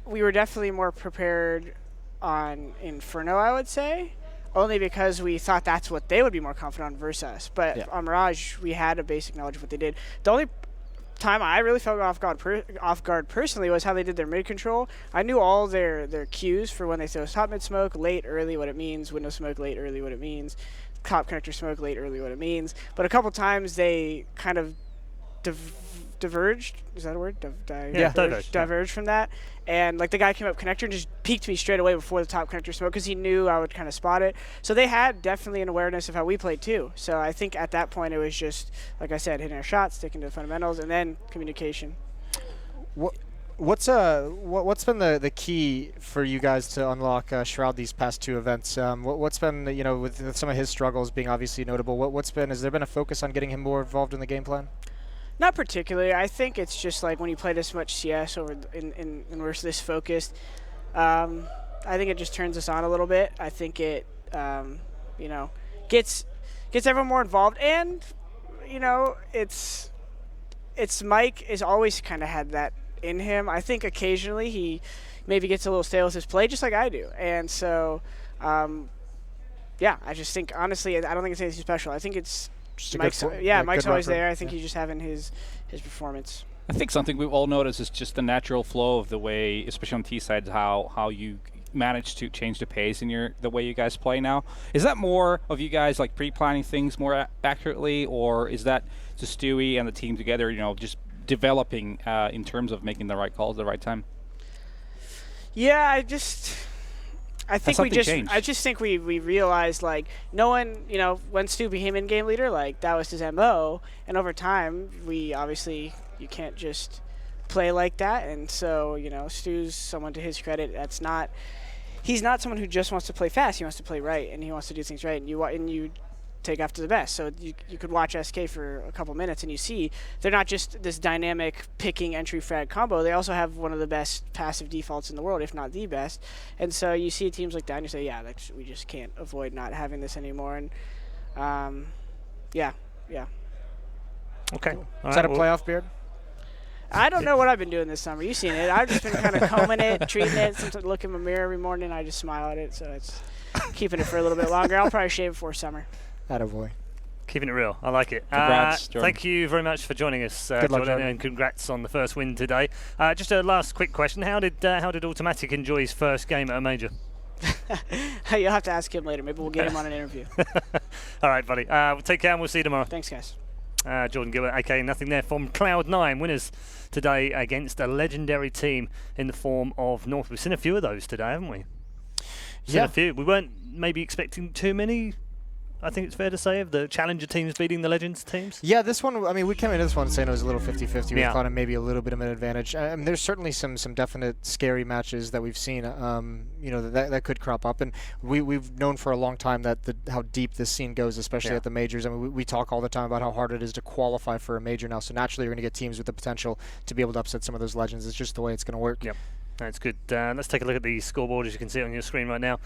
We were definitely more prepared on Inferno, I would say, only because we thought that's what they would be more confident on versus us. But on Mirage, we had a basic knowledge of what they did. The only time I really felt off guard personally was how they did their mid control. I knew all their cues for when they throw top mid smoke, late, early, what it means, window smoke, late, early, what it means, top connector smoke, late, early, what it means. But a couple times they kind of diverged. Is that a word? Diverged. Diverged from that. And like the guy came up connector and just peeked me straight away before the top connector smoke because he knew I would kind of spot it. So they had definitely an awareness of how we played too. So I think at that point it was just, like I said, hitting our shots, sticking to the fundamentals, and then communication. What's been the key for you guys to unlock Shroud these past 2 events? What's been, you know, with some of his struggles being obviously notable, has there been a focus on getting him more involved in the game plan? Not particularly. I think it's just like when you play this much CS and we're this focused, I think it just turns us on a little bit. I think it, you know, gets everyone more involved, and you know, it's Mike has always kind of had that in him. I think occasionally he maybe gets a little stale with his play, just like I do, and so yeah, I just think honestly, I don't think it's anything special. I think it's Mike's always there. I think he's just having his performance. I think something we've all noticed is just the natural flow of the way, especially on T side, how you manage to change the pace in the way you guys play now. Is that more of you guys like pre-planning things more accurately, or is that just Stewie and the team together, you know, just developing in terms of making the right calls at the right time? Yeah, I think I just think we realized, like, no one, you know, when Stu became in-game leader, like, that was his MO, and over time, you can't just play like that, and so, you know, Stu's someone, to his credit, he's not someone who just wants to play fast, he wants to play right, and he wants to do things right, and you take after the best. So you could watch SK for a couple minutes and you see they're not just this dynamic picking entry frag combo, they also have one of the best passive defaults in the world, if not the best. And so you see teams like that and you say, yeah, we just can't avoid not having this anymore. And yeah. Okay. Is that a playoff beard? I don't know what I've been doing this summer. You've seen it. I've just been kind of combing it, treating it. Sometimes look in my mirror every morning and I just smile at it. So it's keeping it for a little bit longer. I'll probably shave before summer. Attaboy. Keeping it real. I like it. Congrats, Jordan. Thank you very much for joining us, Good luck, Jordan, and congrats on the first win today. Just a last quick question. How did Automatic enjoy his first game at a major? You'll have to ask him later. Maybe we'll get him on an interview. All right, buddy. Take care and we'll see you tomorrow. Thanks, guys. Jordan Gilbert, aka Nothing There, from Cloud9, winners today against a legendary team in the form of North. We've seen a few of those today, haven't we? Yeah. A few. We weren't maybe expecting too many, I think it's fair to say, of the challenger teams beating the legends teams. Yeah, this one, I mean, we came into this one saying it was a little 50-50 with Yeah. Cloud9, maybe a little bit of an advantage. I mean, there's certainly some definite scary matches that we've seen, you know, that could crop up. And we've known for a long time that how deep this scene goes, especially at the majors. I mean, we talk all the time about how hard it is to qualify for a major now. So naturally, you're going to get teams with the potential to be able to upset some of those legends. It's just the way it's going to work. Yep. That's good. Let's take a look at the scoreboard, as you can see it on your screen right now,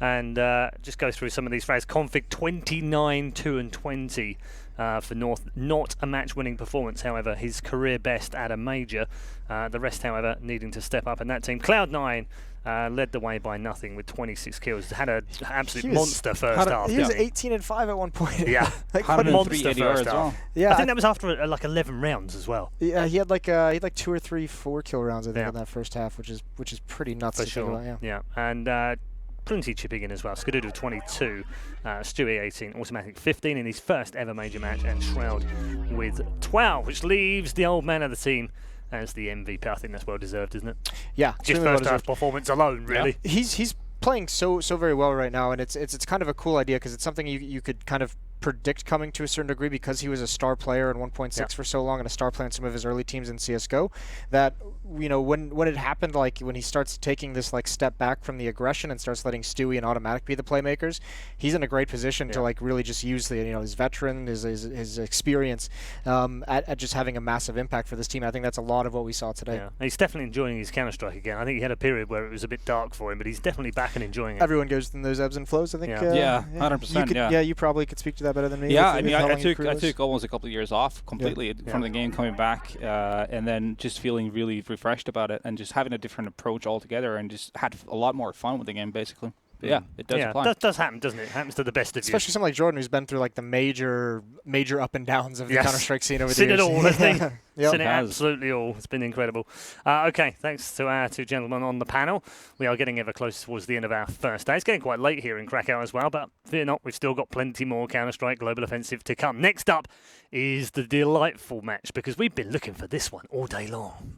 and just go through some of these frags. Config 29-2-20 for North. Not a match-winning performance, however, his career best at a major. The rest, however, needing to step up. And that team, Cloud9, led the way by nothing with 26 kills. Had an absolute monster first half. He was 18-5 at one point. Yeah, like monster first as half. well. Yeah, I think that was after like 11 rounds as well. Yeah, he had like 2 or 3 4-kill rounds, I think, in that first half, which is pretty nuts. For to sure. think about, yeah. And plenty chipping in as well. Skadoodle 22, Stewie 18, Automatic 15 in his first ever major match, and Shroud with 12, which leaves the old man of the team as the MVP. I think that's well deserved, isn't it? Yeah, Just first half performance alone, really. Yeah. He's playing so very well right now, and it's kind of a cool idea because it's something you could kind of predict coming to a certain degree because he was a star player in 1.6 for so long and a star player in some of his early teams in CS:GO. That, you know, when it happened, like when he starts taking this like step back from the aggression and starts letting Stewie and Automatic be the playmakers, he's in a great position to like really just use the, you know, his veteran, his experience at just having a massive impact for this team. I think that's a lot of what we saw today. Yeah, he's definitely enjoying his Counter-Strike again. I think he had a period where it was a bit dark for him, but he's definitely back and enjoying it. Everyone goes through those ebbs and flows, I think. Yeah, 100%. Yeah, you probably could speak to that better than me. Yeah, I mean, I took almost a couple of years off completely from the game, coming back, and then just feeling really refreshed about it, and just having a different approach altogether, and just had a lot more fun with the game, basically. But yeah, it does apply. Does happen, doesn't it? It happens to the best of you. Especially someone like Jordan, who's been through like the major up and downs of the Counter-Strike scene over the Seen years. it all, hasn't he? Yep. Seen it absolutely all. It's been incredible. Okay, thanks to our two gentlemen on the panel. We are getting ever closer towards the end of our first day. It's getting quite late here in Krakow as well, but fear not, we've still got plenty more Counter-Strike Global Offensive to come. Next up is the delightful match, because we've been looking for this one all day long.